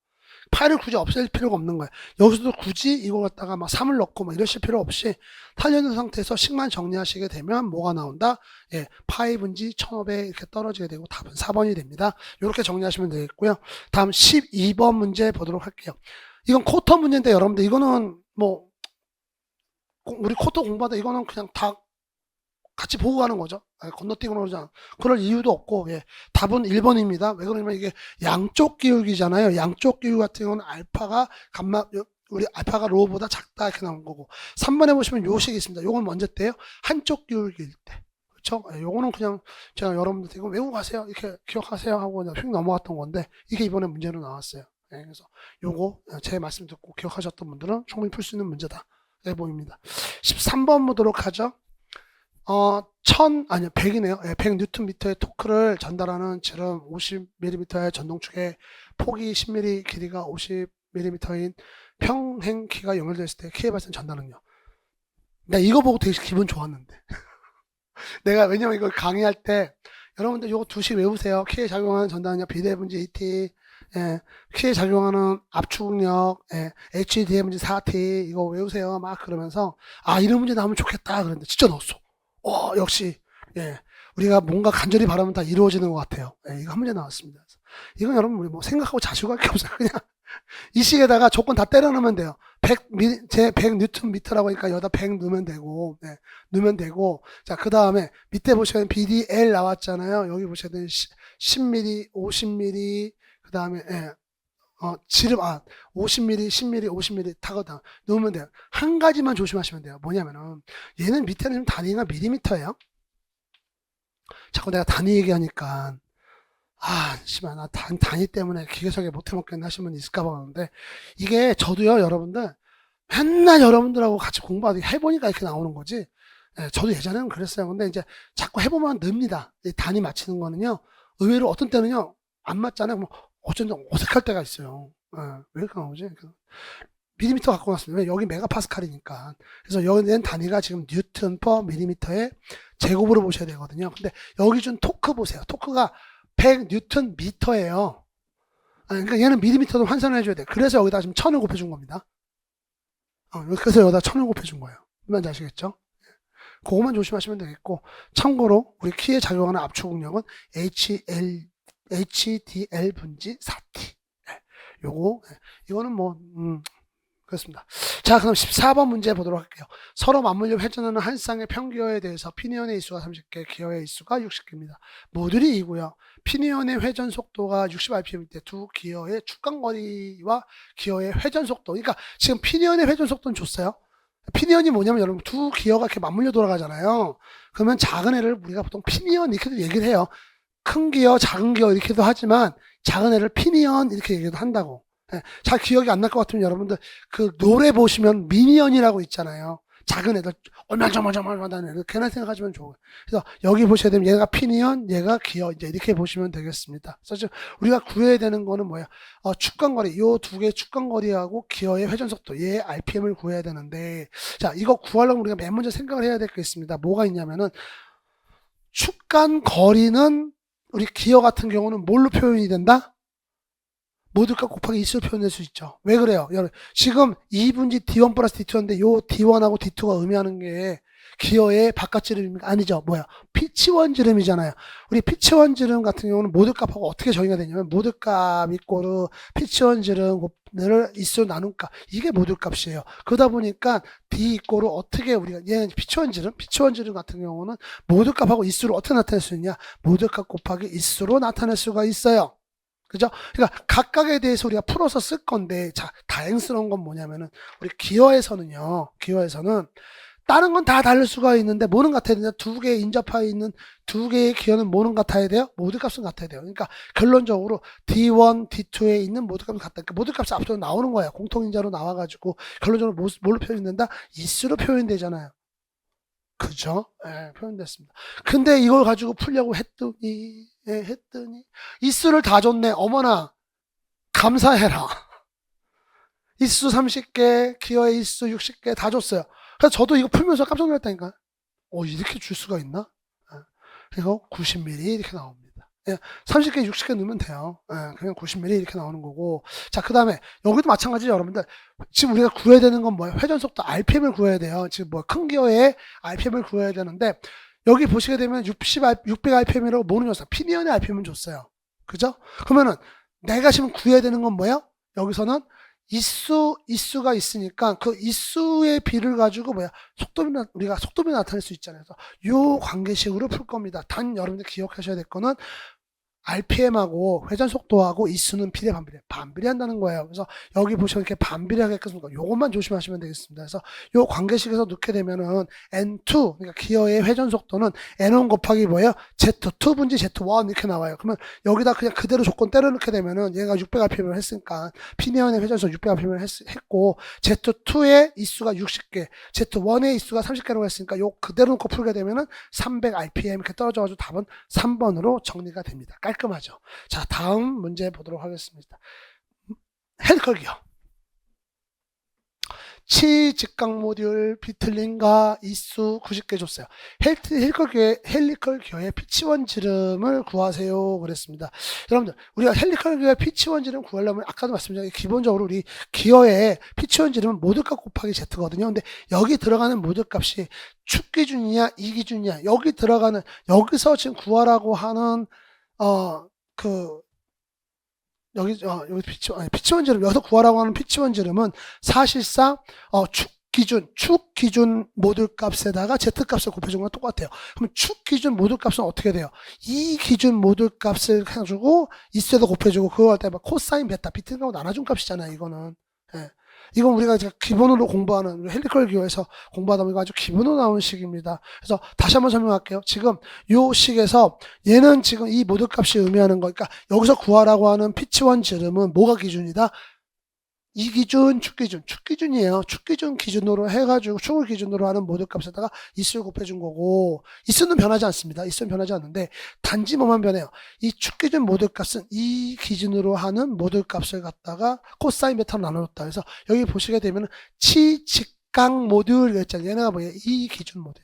[SPEAKER 1] 파일을 굳이 없앨 필요가 없는 거예요. 여기서도 굳이 이거 갖다가 막 3을 넣고 막 이러실 필요 없이 탄력된 상태에서 식만 정리하시게 되면 뭐가 나온다? 예, 파이 분지 1500 이렇게 떨어지게 되고 답은 4번이 됩니다. 이렇게 정리하시면 되겠고요. 다음 12번 문제 보도록 할게요. 이건 쿼터 문제인데 여러분들 이거는 뭐 우리 쿼터 공부하다 이거는 그냥 다 같이 보고 가는 거죠. 건너뛰고 그러지 않아. 그럴 이유도 없고, 예. 답은 1번입니다. 왜 그러냐면 이게 양쪽 기울기잖아요. 양쪽 기울기 같은 경우는 우리 알파가 로우보다 작다 이렇게 나온 거고. 3번에 보시면 요 식이 있습니다. 요건 먼저 때요. 한쪽 기울기일 때. 그렇죠? 요거는 그냥 제가 여러분들 이거 외우고 가세요. 이렇게 기억하세요 하고 그냥 휙 넘어갔던 건데 이게 이번에 문제로 나왔어요. 예, 그래서 요거 제 말씀 듣고 기억하셨던 분들은 충분히 풀 수 있는 문제다. 예, 보입니다. 13번 보도록 하죠. 100이네요. 100Nm의 토크를 전달하는 지름 50mm의 전동축의 폭이 10mm, 길이가 50mm인 평행 키가 연결됐을 때 키에 발생 전달능력. 나 이거 보고 되게 기분 좋았는데. 왜냐면 이걸 강의할 때, 여러분들 이거 두식 외우세요. 키에 작용하는 전달능력, 비대분지 AT, 키에 작용하는 압축력, HDM지 4T, 이거 외우세요. 막 그러면서, 이런 문제 나오면 좋겠다. 그랬는데, 진짜 넣었어. 역시, 우리가 뭔가 간절히 바라면 다 이루어지는 것 같아요. 이거 한 문제 나왔습니다. 이건 여러분, 우리 뭐 생각하고 자시고 할 게 없어요. 그냥, 이 식에다가 조건 다 때려 넣으면 돼요. 100Nm라고 하니까 여기다 100 넣으면 되고, 넣으면 되고, 자, 그 다음에 밑에 보시면 BDL 나왔잖아요. 여기 보시면 10mm, 50mm, 그 다음에, 지름, 50mm, 10mm, 50mm 타거든. 넣으면 돼요. 한 가지만 조심하시면 돼요. 뭐냐면은, 얘는 밑에는 지금 단위가 밀리미터예요. 자꾸 내가 단위 얘기하니까, 씨발, 나 단위 때문에 기계설계 못해먹겠네 하시는 분이 있을까 봐 그러는데, 이게 저도요, 여러분들, 맨날 여러분들하고 같이 공부하다 해보니까 이렇게 나오는 거지. 예, 저도 예전에는 그랬어요. 근데 이제 자꾸 해보면 늡니다. 이 단위 맞히는 거는요, 의외로 어떤 때는요, 안 맞잖아요. 뭐, 어쩐지 어색할 때가 있어요. 예, 왜 이렇게 나오지? 밀리미터 갖고 왔습니다. 왜? 여기 메가파스칼이니까. 그래서 여기 낸 단위가 지금 뉴턴 퍼 밀리미터의 제곱으로 보셔야 되거든요. 근데 여기 준 토크 보세요. 토크가 100 뉴턴 미터예요. 그러니까 얘는 밀리미터로 환산을 해줘야 돼. 그래서 여기다 지금 1000을 곱해준 겁니다. 그래서 여기다 1000을 곱해준 거예요. 뭔지 아시겠죠? 그것만 조심하시면 되겠고, 참고로 우리 키에 작용하는 압축응력은 HDL 분지 4T. 요거, 이거는 뭐, 그렇습니다. 자, 그럼 14번 문제 보도록 할게요. 서로 맞물려 회전하는 한 쌍의 평기어에 대해서 피니언의 일수가 30개, 기어의 일수가 60개입니다. 모듈이 이고요. 피니언의 회전 속도가 60rpm일 때 두 기어의 축간거리와 기어의 회전 속도. 그러니까 지금 피니언의 회전 속도는 줬어요. 피니언이 뭐냐면 여러분 두 기어가 이렇게 맞물려 돌아가잖아요. 그러면 작은 애를 우리가 보통 피니언 이렇게도 얘기를 해요. 큰 기어, 작은 기어 이렇게도 하지만 작은 애를 피니언 이렇게 얘기도 한다고. 예, 잘 기억이 안 날 것 같으면 여러분들 그 노래 보시면 미니언이라고 있잖아요. 작은 애들 얼마나 애들 걔네 생각하시면 좋아요. 그래서 여기 보셔야 되면 얘가 피니언, 얘가 기어 이제 이렇게 보시면 되겠습니다. 그래서 지금 우리가 구해야 되는 거는 뭐야? 축간거리 요 두 개의 축간거리하고 기어의 회전속도 얘의 RPM을 구해야 되는데 자 이거 구하려면 우리가 맨 먼저 생각을 해야 될 게 있습니다. 뭐가 있냐면은 축간거리는 우리 기어 같은 경우는 뭘로 표현이 된다? 모듈값 곱하기 일수로 표현될 수 있죠. 왜 그래요? 지금 2분지 D1 플러스 D2인데 요 D1하고 D2가 의미하는 게 기어의 바깥지름입니까? 아니죠. 뭐야? 피치원 지름이잖아요. 우리 피치원 지름 같은 경우는 모듈값하고 어떻게 정의가 되냐면 모듈값 이꼬르 피치원 지름을 일수로 나눈 값. 이게 모듈값이에요. 그러다 보니까 D 이꼬르 어떻게 우리가 얘는 피치원 지름 같은 경우는 모듈값하고 일수로 어떻게 나타낼 수 있냐? 모듈값 곱하기 일수로 나타낼 수가 있어요. 그죠? 그러니까 각각에 대해서 우리가 풀어서 쓸 건데, 자, 다행스러운 건 뭐냐면은, 우리 기어에서는요, 기어에서는, 다른 건 다 다를 수가 있는데, 뭐는 같아야 되냐? 두 개의 인접하에 있는 두 개의 기어는 뭐는 같아야 돼요? 모듈값은 같아야 돼요. 그러니까, 결론적으로, D1, D2에 있는 모듈값은 같다. 그러니까 모듈값이 앞으로 나오는 거예요. 공통인자로 나와가지고, 결론적으로 뭘로 표현된다? 일수로 표현되잖아요. 그죠? 예, 표현됐습니다. 근데 이걸 가지고 풀려고 했더니, 이수를 다 줬네. 어머나, 감사해라. 이수 30개, 기어의 이수 60개 다 줬어요. 그래서 저도 이거 풀면서 깜짝 놀랐다니까. 이렇게 줄 수가 있나? 예, 그리고 90mm 이렇게 나옵니다. 예, 30개, 60개 넣으면 돼요. 예, 그냥 90mm 이렇게 나오는 거고. 자, 그 다음에, 여기도 마찬가지죠, 여러분들. 지금 우리가 구해야 되는 건 뭐예요? 회전속도 RPM을 구해야 돼요. 지금 큰 기어의 RPM을 구해야 되는데, 여기 보시게 되면 600rpm이라고 뭐는 줬어요? 피니언의 RPM은 줬어요. 그죠? 그러면은, 내가 지금 구해야 되는 건 뭐예요? 여기서는 이수가 있으니까 그 이수의 비를 가지고 우리가 속도비 나타낼 수 있잖아요. 그래서 요 관계식으로 풀 겁니다. 단 여러분들 기억하셔야 될 거는 RPM하고 회전 속도하고 이수는 반비례한다는 거예요. 그래서 여기 보시면 이렇게 반비례하게 끄습니다. 요것만 조심하시면 되겠습니다. 그래서 요 관계식에서 넣게 되면은 N2, 그러니까 기어의 회전 속도는 N1 곱하기 뭐예요? Z2 분지 Z1 이렇게 나와요. 그러면 여기다 그냥 그대로 조건 때려 넣게 되면은 얘가 600rpm을 했으니까 피니언의 회전속 600rpm을 했고 Z2의 이수가 60개, Z1의 이수가 30개라고 했으니까 요 그대로 놓고 풀게 되면은 300rpm 이렇게 떨어져가지고 답은 3번으로 정리가 됩니다. 깔끔하죠. 자, 다음 문제 보도록 하겠습니다. 헬리컬 기어. 치 직각 모듈 비틀린과 이수 90개 줬어요. 헬리컬 기어의 피치원 지름을 구하세요. 그랬습니다. 여러분들, 우리가 헬리컬 기어의 피치원 지름 구하려면 아까도 말씀드린 기본적으로 우리 기어의 피치원 지름은 모듈값 곱하기 Z거든요. 근데 여기 들어가는 모듈값이 축 기준이냐, 이 기준이냐, 여기서 지금 구하라고 하는 여기 피치원 지름, 여기서 구하라고 하는 피치원 지름은 사실상, 축 기준 모듈 값에다가 Z 값을 곱해준 거랑 똑같아요. 그럼 축 기준 모듈 값은 어떻게 돼요? 이 기준 모듈 값을 해주고, 이수에도 곱해주고, 그거 할 때 막 코사인 베타, 비틀하고 나눠준 값이잖아요, 이거는. 예. 이건 우리가 이제 기본으로 공부하는 우리 헬리컬 기호에서 공부하다 보니까 아주 기본으로 나오는 식입니다. 그래서 다시 한번 설명할게요. 지금 요 식에서 얘는 지금 이 모듈값이 의미하는 거, 그러니까 여기서 구하라고 하는 피치1 지름은 뭐가 기준이다? 이 기준, 축 기준이에요. 축 기준 기준으로 해가지고 축을 기준으로 하는 모듈값에다가 이수를 곱해준 거고, 이수는 변하지 않습니다. 이수는 변하지 않는데 단지 뭐만 변해요. 이 축 기준 모듈값은 이 기준으로 하는 모듈값을 갖다가 코사인 베타로 나눠줬다. 그래서 여기 보시게 되면 치직각 모듈 있잖아요. 얘네가 뭐예요? 이 기준 모듈.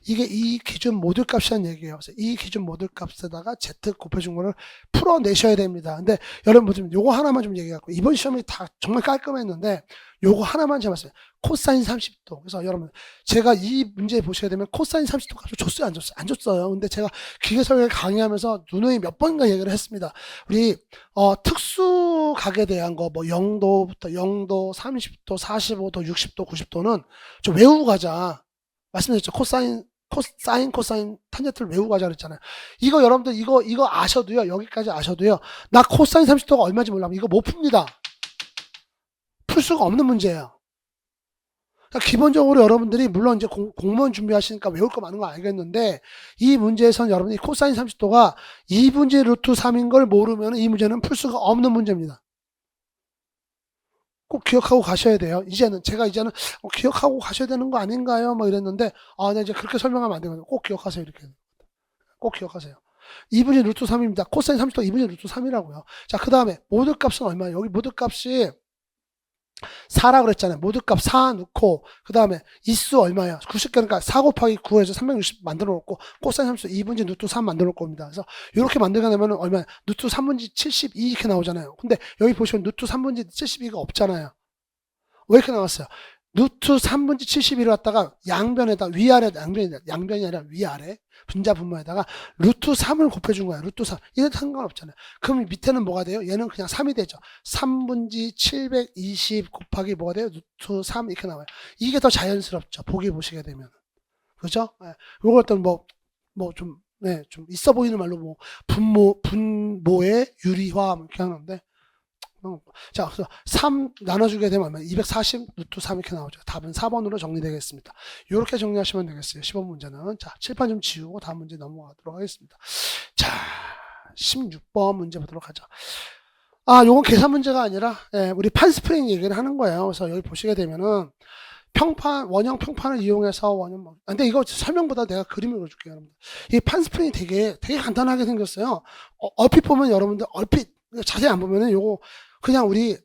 [SPEAKER 1] 이게 이 기준 모듈 값이라는 얘기예요. 그래서 이 기준 모듈 값에다가 Z 곱해준 거를 풀어내셔야 됩니다. 근데 여러분 좀 요거 하나만 좀 얘기하고, 이번 시험이 다 정말 깔끔했는데 요거 하나만 잡았어요. 코사인 30도. 그래서 여러분 제가 이 문제 보시게 되면 코사인 30도 값을 줬어요? 안 줬어요? 안 줬어요. 근데 제가 기계 설계 강의하면서 누누이 몇 번인가 얘기를 했습니다. 우리 특수각에 대한 거 뭐 0도부터 0도, 30도, 45도, 60도, 90도는 좀 외우고 가자. 말씀드렸죠. 사인, 코사인, 탄젠트를 외우고 가자 그랬잖아요. 이거 여러분들 이거 아셔도요. 여기까지 아셔도요. 나 코사인 30도가 얼마인지 몰라면 이거 못 풉니다. 풀 수가 없는 문제예요. 그러니까 기본적으로 여러분들이 물론 이제 공무원 준비하시니까 외울 거 많은 거 알겠는데, 이 문제에서는 여러분이 코사인 30도가 2분의 루트 3인 걸 모르면 이 문제는 풀 수가 없는 문제입니다. 꼭 기억하고 가셔야 돼요. 제가 이제는 기억하고 가셔야 되는 거 아닌가요? 뭐 이랬는데, 네, 이제 그렇게 설명하면 안 되거든요. 꼭 기억하세요. 이렇게. 꼭 기억하세요. 2분의 루트 3입니다. 코사인 30도 2분의 루트 3이라고요. 자, 그 다음에 모듈값은 얼마예요? 여기 모듈값이 4라고 그랬잖아요. 모듈값 4 넣고, 그 다음에 이수 얼마예요? 90개니까 4 곱하기 9에서 360 만들어 놓고, 코사인 30도 2분의 루트 3 만들어 놓을 겁니다. 그래서 이렇게 만들어내면 얼마예요? 루트 3분의 72 이렇게 나오잖아요. 근데 여기 보시면 루트 3분의 72가 없잖아요. 왜 이렇게 나왔어요? 루트 3분의 72를 갖다가 양변에다 위아래, 양변이 아니라 위아래 분자 분모에다가 루트 3을 곱해준 거야. 루트 3. 얘는 상관없잖아요. 그럼 밑에는 뭐가 돼요? 얘는 그냥 3이 되죠. 3분의 720 곱하기 뭐가 돼요? 루트 3 이렇게 나와요. 이게 더 자연스럽죠. 보기 보시게 되면. 그죠? 네. 요걸 어떤 네, 좀 있어 보이는 말로 분모의 유리화 이렇게 하는데, 자, 그래서 3 나눠주게 되면 얼마? 240 루트 3 이렇게 나오죠. 답은 4번으로 정리되겠습니다. 이렇게 정리하시면 되겠어요. 15번 문제는. 자, 칠판 좀 지우고 다음 문제 넘어가도록 하겠습니다. 자, 16번 문제 보도록 하죠. 요건 계산 문제가 아니라, 우리 판스프링 얘기를 하는 거예요. 그래서 여기 보시게 되면은, 원형 평판을 이용해서 근데 이거 설명보다 내가 그림을 그려줄게요, 여러분들. 이 판스프링이 되게 간단하게 생겼어요. 얼핏 보면 여러분들, 자세히 안 보면은 요거, 그냥 우리,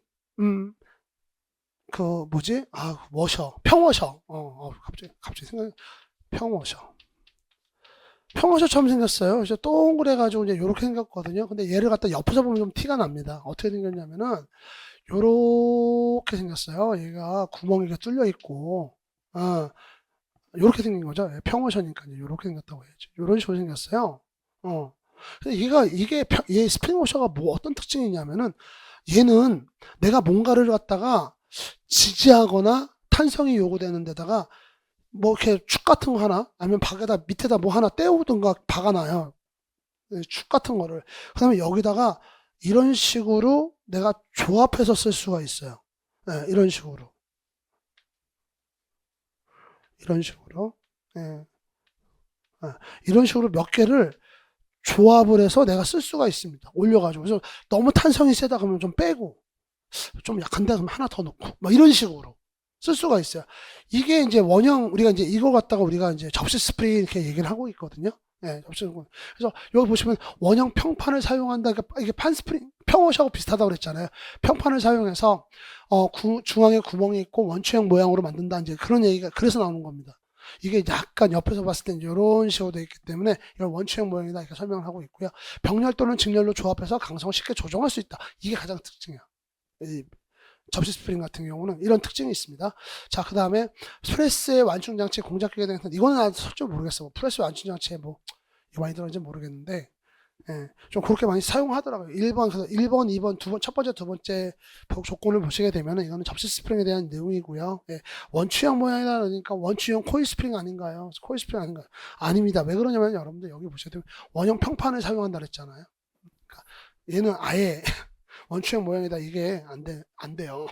[SPEAKER 1] 평워셔. 갑자기 생각이, 평워셔처럼 생겼어요. 그래서 동그래가지고 이제 요렇게 생겼거든요. 근데 얘를 갖다 옆에서 보면 좀 티가 납니다. 어떻게 생겼냐면은, 요렇게 생겼어요. 얘가 구멍이 이렇게 뚫려 있고, 요렇게 생긴 거죠. 평워셔니까 요렇게 생겼다고 해야지. 요런 식으로 생겼어요. 얘 스프링워셔가 어떤 특징이 있냐면은, 얘는 내가 뭔가를 갖다가 지지하거나 탄성이 요구되는 데다가 이렇게 축 같은 거 하나, 아니면 밑에다 뭐 하나 떼우든가 박아놔요. 축 같은 거를. 그 다음에 여기다가 이런 식으로 내가 조합해서 쓸 수가 있어요. 네, 이런 식으로. 이런 식으로 몇 개를 조합을 해서 내가 쓸 수가 있습니다. 올려가지고. 그래서 너무 탄성이 세다 그러면 좀 빼고, 좀 약한데 그러면 하나 더 넣고, 이런 식으로 쓸 수가 있어요. 이게 이제 우리가 이제 이거 갖다가 우리가 이제 접시 스프링 이렇게 얘기를 하고 있거든요. 네, 그래서 여기 보시면 원형 평판을 사용한다. 이게 판스프링, 평워셔하고 비슷하다고 그랬잖아요. 평판을 사용해서, 중앙에 구멍이 있고 원추형 모양으로 만든다. 이제 그런 얘기가 그래서 나오는 겁니다. 이게 약간 옆에서 봤을 땐 이런 식으로 되어 있기 때문에 이런 원추형 모양이다 이렇게 설명을 하고 있고요. 병렬 또는 직렬로 조합해서 강성을 쉽게 조정할 수 있다. 이게 가장 특징이에요. 이 접시 스프링 같은 경우는 이런 특징이 있습니다. 자, 그 다음에 프레스의 완충장치 공작기에 대해서 이거는 나도 솔직히 모르겠어. 프레스 완충장치에 이거 많이 들어있는지 모르겠는데, 좀 그렇게 많이 사용하더라고요. 1번, 2번, 첫 번째, 두 번째 조건을 보시게 되면 이거는 접시 스프링에 대한 내용이고요. 원추형 모양이다 그러니까 원추형 코일 스프링 아닌가요? 코일 스프링 아닌가요? 아닙니다. 왜 그러냐면 여러분들 여기 보시게 되면 원형 평판을 사용한다 그랬잖아요. 그러니까 얘는 아예 원추형 모양이다 이게 안 돼요.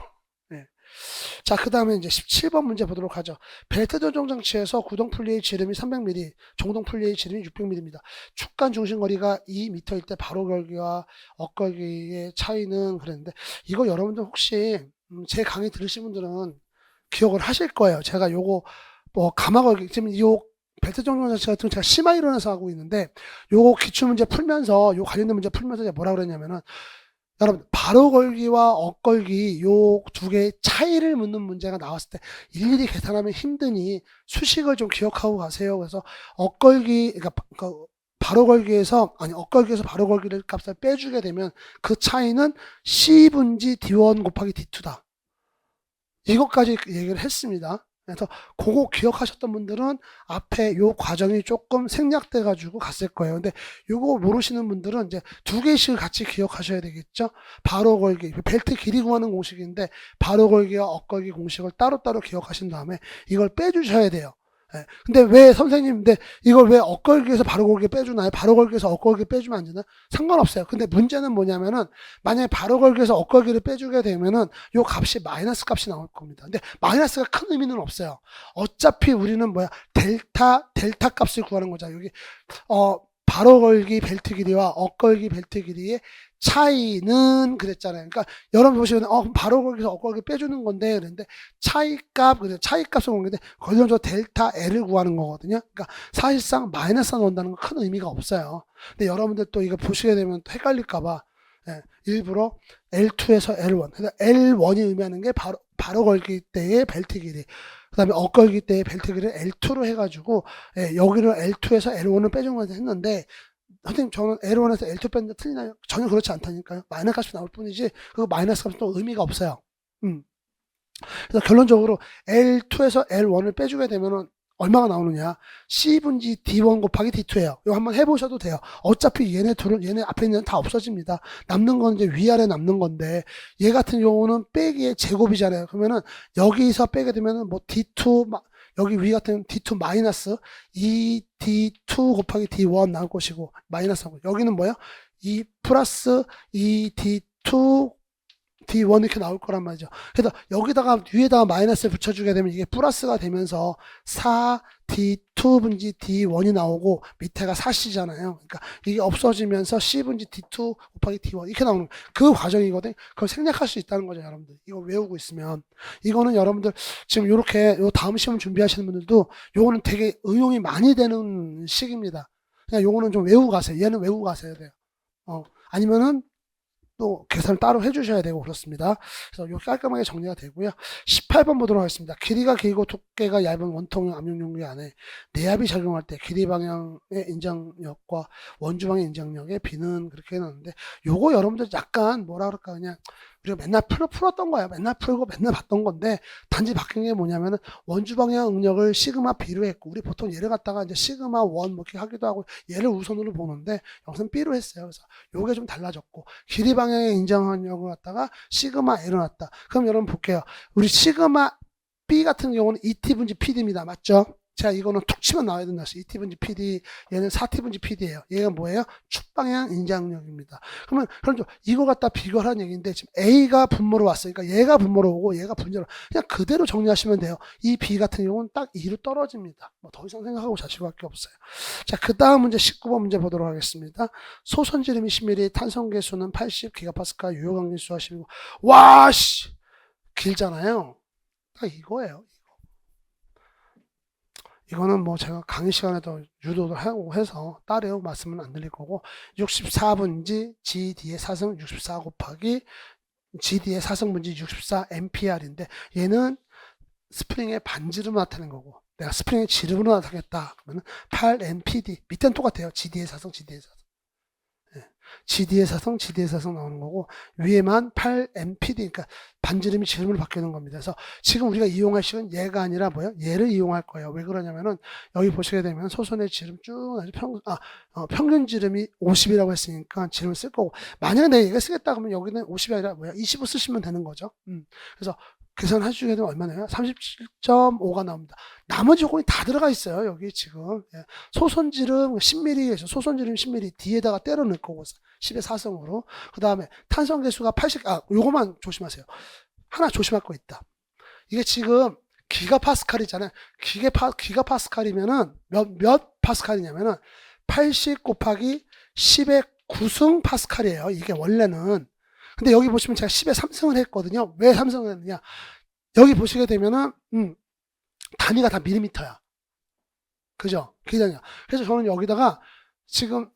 [SPEAKER 1] 자, 그 다음에 이제 17번 문제 보도록 하죠. 벨트 조정 장치에서 구동 풀리의 지름이 300mm, 종동 풀리의 지름이 600mm입니다. 축간 중심거리가 2m일 때 바로 걸기와 엇걸기의 차이는 그랬는데, 이거 여러분들 혹시 제 강의 들으신 분들은 기억을 하실 거예요. 제가 요거 뭐 가마걸기, 지금 요 벨트 조정 장치 같은 거 제가 심화 이론에서 하고 있는데, 요거 기출문제 풀면서, 요 관련된 문제 풀면서 제가 뭐라 그랬냐면은, 여러분 바로 걸기와 엇걸기 요 두 개의 차이를 묻는 문제가 나왔을 때 일일이 계산하면 힘드니 수식을 좀 기억하고 가세요. 그래서 엇걸기, 그러니까 바로 걸기에서, 아니 엇걸기에서 바로 걸기를 값을 빼주게 되면 그 차이는 C분지 D1 곱하기 D2다. 이것까지 얘기를 했습니다. 그래서 그거 기억하셨던 분들은 앞에 요 과정이 조금 생략돼 가지고 갔을 거예요. 근데 요거 모르시는 분들은 이제 두 개씩을 같이 기억하셔야 되겠죠. 바로 걸기, 벨트 길이 구하는 공식인데 바로 걸기와 엇걸기 공식을 따로따로 기억하신 다음에 이걸 빼주셔야 돼요. 예. 근데 왜 선생님, 근데 이걸 왜 엇걸기에서 바로 걸기 빼주나요? 바로 걸기에서 엇걸기 빼주면 안 되나? 상관없어요. 근데 문제는 뭐냐면은, 만약에 바로 걸기에서 엇걸기를 빼주게 되면은 요 값이 마이너스 값이 나올 겁니다. 근데 마이너스가 큰 의미는 없어요. 어차피 우리는 뭐야? 델타 값을 구하는 거죠. 여기 바로 걸기 벨트 길이와 엇걸기 벨트 길이의 차이는 그랬잖아요. 그러니까 여러분 보시면 바로 걸기에서 엇걸기 빼주는 건데, 그런데 차이값, 그래서 차이값을 구하는 건데 거기서 저 델타 L을 구하는 거거든요. 그러니까 사실상 마이너스가 나온다는 건 큰 의미가 없어요. 근데 여러분들 또 이거 보시게 되면 또 헷갈릴까봐 일부러 L2에서 L1, 그래서 L1이 의미하는 게 바로 걸기 때의 벨트 길이, 그 다음에 엇걸기 때의 벨트 길이를 L2로 해가지고 여기를 L2에서 L1을 빼준 걸 했는데, 선생님 저는 L1에서 L2 뺐는데 틀리나요? 전혀 그렇지 않다니까요. 마이너스 값이 나올 뿐이지 그 마이너스 값은 또 의미가 없어요. 그래서 결론적으로 L2에서 L1을 빼주게 되면은 얼마가 나오느냐? C분지 D1 곱하기 D2예요. 이거 한번 해보셔도 돼요. 어차피 얘네 앞에 있는 다 없어집니다. 남는 건 이제 위아래 남는 건데, 얘 같은 경우는 빼기의 제곱이잖아요. 그러면은 여기서 빼게 되면은 뭐 D2, 여기 위 같은 D2 마이너스 2D2 곱하기 D1 나올 것이고, 마이너스 하고, 여기는 뭐예요? 2 플러스 2D2 D1 이렇게 나올 거란 말이죠. 그래서 여기다가 위에다가 마이너스를 붙여주게 되면 이게 플러스가 되면서 4D2분지 D1이 나오고 밑에가 4C잖아요. 그러니까 이게 없어지면서 C분지 D2 곱하기 D1 이렇게 나오는 그 과정이거든요. 그걸 생략할 수 있다는 거죠, 여러분들. 이거 외우고 있으면. 이거는 여러분들 지금 요렇게 요 다음 시험 준비하시는 분들도 요거는 되게 응용이 많이 되는 식입니다. 그냥 요거는 좀 외우고 가세요. 얘는 외우고 가셔야 돼요. 아니면은 또 계산을 따로 해주셔야 되고 그렇습니다. 그래서 이렇게 깔끔하게 정리가 되고요. 18번 보도록 하겠습니다. 길이가 길고 두께가 얇은 원통형 압력용기 안에 내압이 작용할 때 길이 방향의 인장력과 원주 방향의 인장력의 비는 그렇게 해놨는데, 요거 여러분들 약간 뭐라 그럴까, 그냥 우리가 맨날 풀었던 거야. 맨날 풀고 맨날 봤던 건데, 단지 바뀐 게 뭐냐면은 원주 방향 응력을 시그마 B로 했고, 우리 보통 얘를 갖다가 이제 시그마 1 뭐 이렇게 하기도 하고 얘를 우선으로 보는데 여기서는 B로 했어요. 그래서 요게 좀 달라졌고, 길이 방향의 인장력을 갖다가 시그마 L을 놨다. 그럼 여러분 볼게요. 우리 시그마 B 같은 경우는 2T분지 PD입니다. 맞죠? 자, 이거는 툭 치면 나와야 된다. 2T분지 PD, 얘는 4T분지 PD예요. 얘가 뭐예요? 축방향 인장력입니다. 그러면 이거 갖다 비교하라는 얘기인데, 지금 A가 분모로 왔으니까 얘가 분모로 오고 얘가 분모로, 그냥 그대로 정리하시면 돼요. 이 B 같은 경우는 딱 2로 떨어집니다. 뭐 더 이상 생각하고 자실 수밖에 없어요. 자, 그 다음 문제 19번 문제 보도록 하겠습니다. 소선지름이 10mm, 탄성계수는 80GPa, 유효강진수가 10이고, 와, 씨! 길잖아요. 딱 이거예요. 이거는 뭐 제가 강의 시간에도 유도를 하고 해서 따로 말씀은 안 드릴 거고, 64분지 GD의 사승 64 곱하기 GD의 사승분지 64 MPR인데, 얘는 스프링의 반지름을 나타낸 거고, 내가 스프링의 지름으로 나타냈다 그러면 8NPD, 밑에는 똑같아요. GD의 사승 GD의 사승, GD의 사성, GD의 사성 나오는 거고, 위에만 8MPD, 그러니까 반지름이 지름으로 바뀌는 겁니다. 그래서 지금 우리가 이용할 식은 얘가 아니라 뭐예요? 얘를 이용할 거예요. 왜 그러냐면은 여기 보시게 되면 소선의 지름 쭉 평균 지름이 50이라고 했으니까 지름을 쓸 거고, 만약에 내가 얘가 쓰겠다 그러면 여기는 50이 아니라 뭐야? 25 쓰시면 되는 거죠. 그래서 계산하시게 되면 얼마나요? 37.5가 나옵니다. 나머지 요건이 다 들어가 있어요. 여기 지금. 소선지름 10mm에서 소선지름 10mm 뒤에다가 때려 넣을 거고 10의 4성으로. 그 다음에 탄성계수가 80, 요거만 조심하세요. 하나 조심할 거 있다. 이게 지금 기가파스칼이잖아요. 기가파스칼이면은 몇 파스칼이냐면은 80 곱하기 10의 9승 파스칼이에요. 이게 원래는. 근데 여기 보시면 제가 10에 3승을 했거든요. 왜 3승을 했느냐? 여기 보시게 되면은 단위가 다 밀리미터야. 그죠? 기장이야. 그래서 저는 여기다가 지금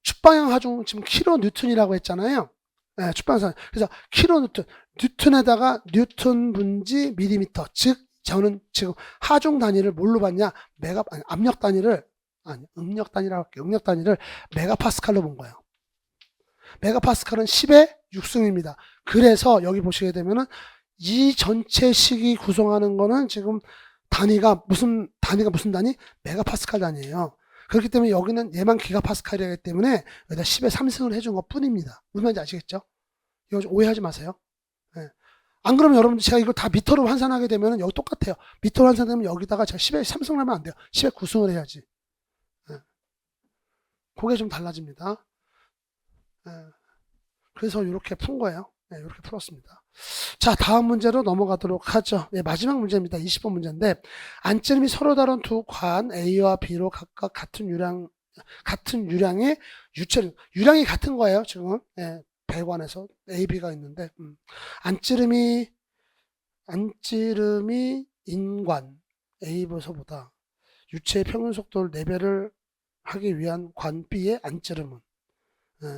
[SPEAKER 1] 축방향 하중 지금 킬로 뉴턴이라고 했잖아요. 네, 축방향. 그래서 킬로 뉴턴, 뉴턴에다가 뉴턴 분지 밀리미터. 즉 저는 지금 하중 단위를 뭘로 봤냐? 아니, 압력 단위를 응력 단위라고 할게요. 응력 단위를 메가파스칼로 본 거예요. 메가파스칼은 10의 6승입니다. 그래서 여기 보시게 되면은 이 전체 식이 구성하는 거는 지금 단위가 무슨 단위? 메가파스칼 단위예요. 그렇기 때문에 여기는 얘만 기가파스칼이기 때문에 여기다 10에 3승을 해준 것 뿐입니다. 무슨 말인지 아시겠죠? 이거 좀 오해하지 마세요. 네. 안 그러면 여러분들 제가 이걸 다 미터로 환산하게 되면 여기 똑같아요. 미터로 환산되면 여기다가 제가 10에 3승을 하면 안 돼요. 10에 9승을 해야지. 네. 그게 좀 달라집니다. 네. 그래서 이렇게 푼 거예요. 네, 이렇게 풀었습니다. 자, 다음 문제로 넘어가도록 하죠. 네, 마지막 문제입니다. 20번 문제인데, 안찌름이 서로 다른 두 관 A와 B로 각각 같은 유량의 유량이 같은 거예요, 지금. 네, 배관에서 A, B가 있는데, 안찌름이 인관 A에서보다 유체의 평균 속도를 4배를 하기 위한 관 B의 안찌름은, 네,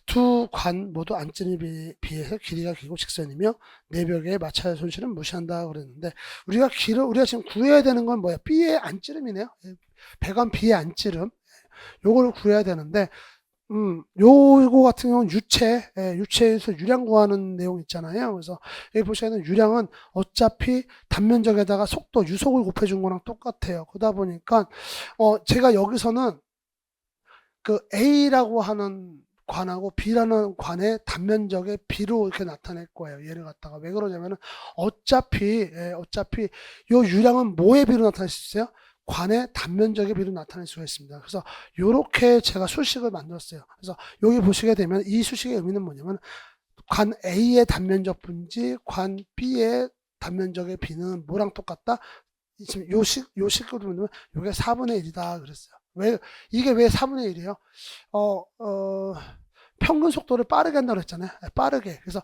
[SPEAKER 1] 두 관 모두 안찌름에 비해서 길이가 길고 직선이며 내벽의 마찰 손실은 무시한다 그랬는데 우리가 지금 구해야 되는 건 뭐야? B의 안찌름이네요. 배관 B의 안찌름. 요걸 구해야 되는데 요거 같은 경우는 유체에서 유량 구하는 내용 있잖아요. 그래서 여기 보시면 유량은 어차피 단면적에다가 속도, 유속을 곱해준 거랑 똑같아요. 그러다 보니까 제가 여기서는 그 A라고 하는 관하고 B라는 관의 단면적의 B로 이렇게 나타낼 거예요. 얘를 갖다가 왜 그러냐면은 어차피 요 유량은 뭐의 B로 나타낼 수 있어요? 관의 단면적의 B로 나타낼 수가 있습니다. 그래서 요렇게 제가 수식을 만들었어요. 그래서 여기 보시게 되면 이 수식의 의미는 뭐냐면 관 A의 단면적 분지 관 B의 단면적의 B는 뭐랑 똑같다? 지금 요 식으로 보면 요게 4분의 1이다 그랬어요. 이게 왜 4분의 1이에요? 평균 속도를 빠르게 한다고 했잖아요. 빠르게. 그래서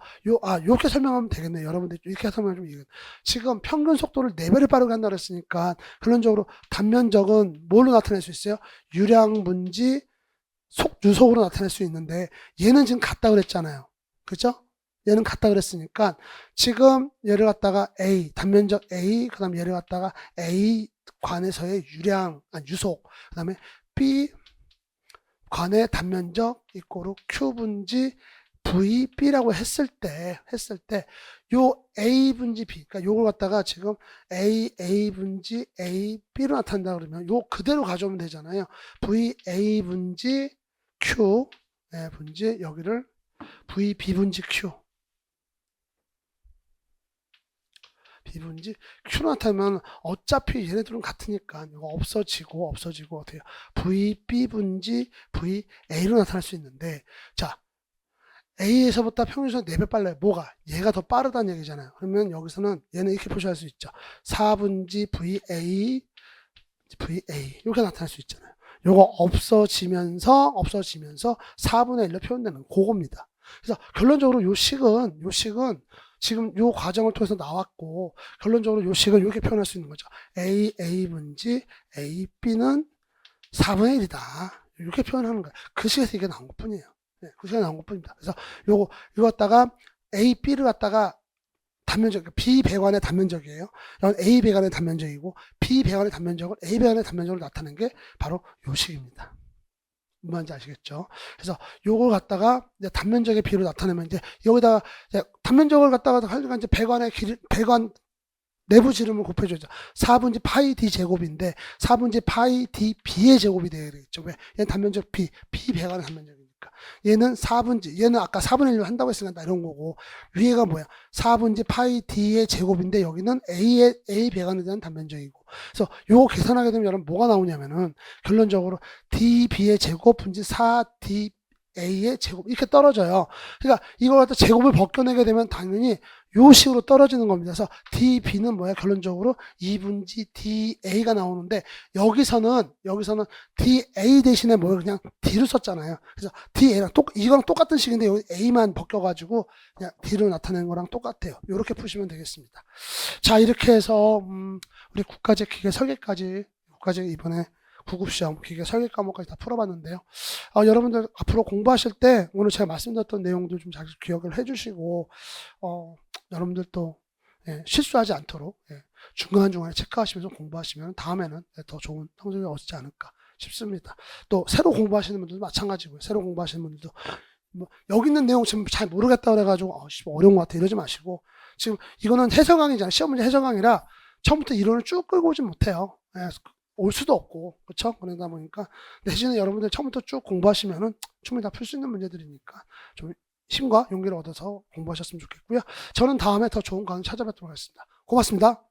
[SPEAKER 1] 이렇게 설명하면 되겠네요. 여러분들 이렇게 설명하면 좀 이해가. 지금 평균 속도를 4배를 빠르게 한다고 했으니까 결론적으로 단면적은 뭘로 나타낼 수 있어요? 유량 분지 유속으로 나타낼 수 있는데 얘는 지금 같다 그랬잖아요. 그죠? 얘는 같다 그랬으니까 지금 얘를 갖다가 A 단면적 A 그다음 얘를 갖다가 A 관에서의 유속 그다음에 B 관의 단면적 이꼬르 Q 분지 VB라고 했을 때 요 A 분지 B 그러니까 요걸 갖다가 지금 A 분지 A B로 나타난다 그러면 요 그대로 가져오면 되잖아요. VA 분지 Q 분지 여기를 VB 분지 Q B분지 Q로 나타나면 어차피 얘네들은 같으니까 이거 없어지고 어때요? VB분지 VA로 나타날 수 있는데 자 A에서부터 평균선 4배 빨라요. 뭐가? 얘가 더 빠르다는 얘기잖아요. 그러면 여기서는 얘는 이렇게 표시할 수 있죠. 4분지 VA 이렇게 나타날 수 있잖아요. 요거 없어지면서 4분의 1로 표현되는 그겁니다. 그래서 결론적으로 요 식은 지금 요 과정을 통해서 나왔고 결론적으로 요 식을 이렇게 표현할 수 있는 거죠. A분지 AB는 4분의 1이다. 이렇게 표현하는 거예요. 그 식에서 이게 나온 것 뿐이에요. 네, 그 식에서 나온 것 뿐입니다. 그래서 이거 갖다가 AB를 갖다가 단면적, B 배관의 단면적이에요. A 배관의 단면적이고 B 배관의 단면적을 A 배관의 단면적으로 나타낸 게 바로 요 식입니다. 뭔지 아시겠죠? 그래서 요걸 갖다가 이제 단면적의 비로 나타내면 이제 여기다가 이제 단면적을 갖다가 하니까 이제 배관 내부 지름을 곱해줘야죠. 4분지 파이 D 제곱인데 4분지 파이 D B의 제곱이 되어야 되겠죠. 왜? 얘는 단면적 B 배관의 단면적이니까. 얘는 아까 4분의 1로 한다고 했으니까 이런 거고 위에가 뭐야? 4분지 파이 D의 제곱인데 여기는 A 배관에 대한 단면적이고 그래서 요거 계산하게 되면 여러분 뭐가 나오냐면은 결론적으로 DB의 제곱 분지 4D DA의 제곱 이렇게 떨어져요. 그러니까 이걸 갖다 제곱을 벗겨내게 되면 당연히 요 식으로 떨어지는 겁니다. 그래서 DB는 뭐야? 결론적으로 2분지 DA가 나오는데 여기서는 DA 대신에 뭘 그냥 D로 썼잖아요. 그래서 DA랑 이거랑 똑같은 식인데 여기 A만 벗겨가지고 그냥 D로 나타내는 거랑 똑같아요. 이렇게 푸시면 되겠습니다. 자, 이렇게 해서 우리 국가제 기계 설계까지 국가제 이번에 구급시험 기계 설계 과목까지 다 풀어봤는데요. 여러분들 앞으로 공부하실 때 오늘 제가 말씀드렸던 내용들 좀 잘 기억을 해주시고 여러분들도 실수하지 않도록 중간중간에 체크하시면서 공부하시면 다음에는 더 좋은 성적을 얻지 않을까 싶습니다. 또 새로 공부하시는 분들도 마찬가지고요. 새로 공부하시는 분들도 뭐 여기 있는 내용 지금 잘 모르겠다 그래가지고 어려운 것 같아 이러지 마시고 지금 이거는 해설강의잖아요. 시험 문제 해설강의라 처음부터 이론을 쭉 끌고 오진 못해요. 올 수도 없고 그렇죠? 그러다 보니까 대신에 여러분들 처음부터 쭉 공부하시면은 충분히 다 풀 수 있는 문제들이니까 좀 힘과 용기를 얻어서 공부하셨으면 좋겠고요. 저는 다음에 더 좋은 강의 찾아뵙도록 하겠습니다. 고맙습니다.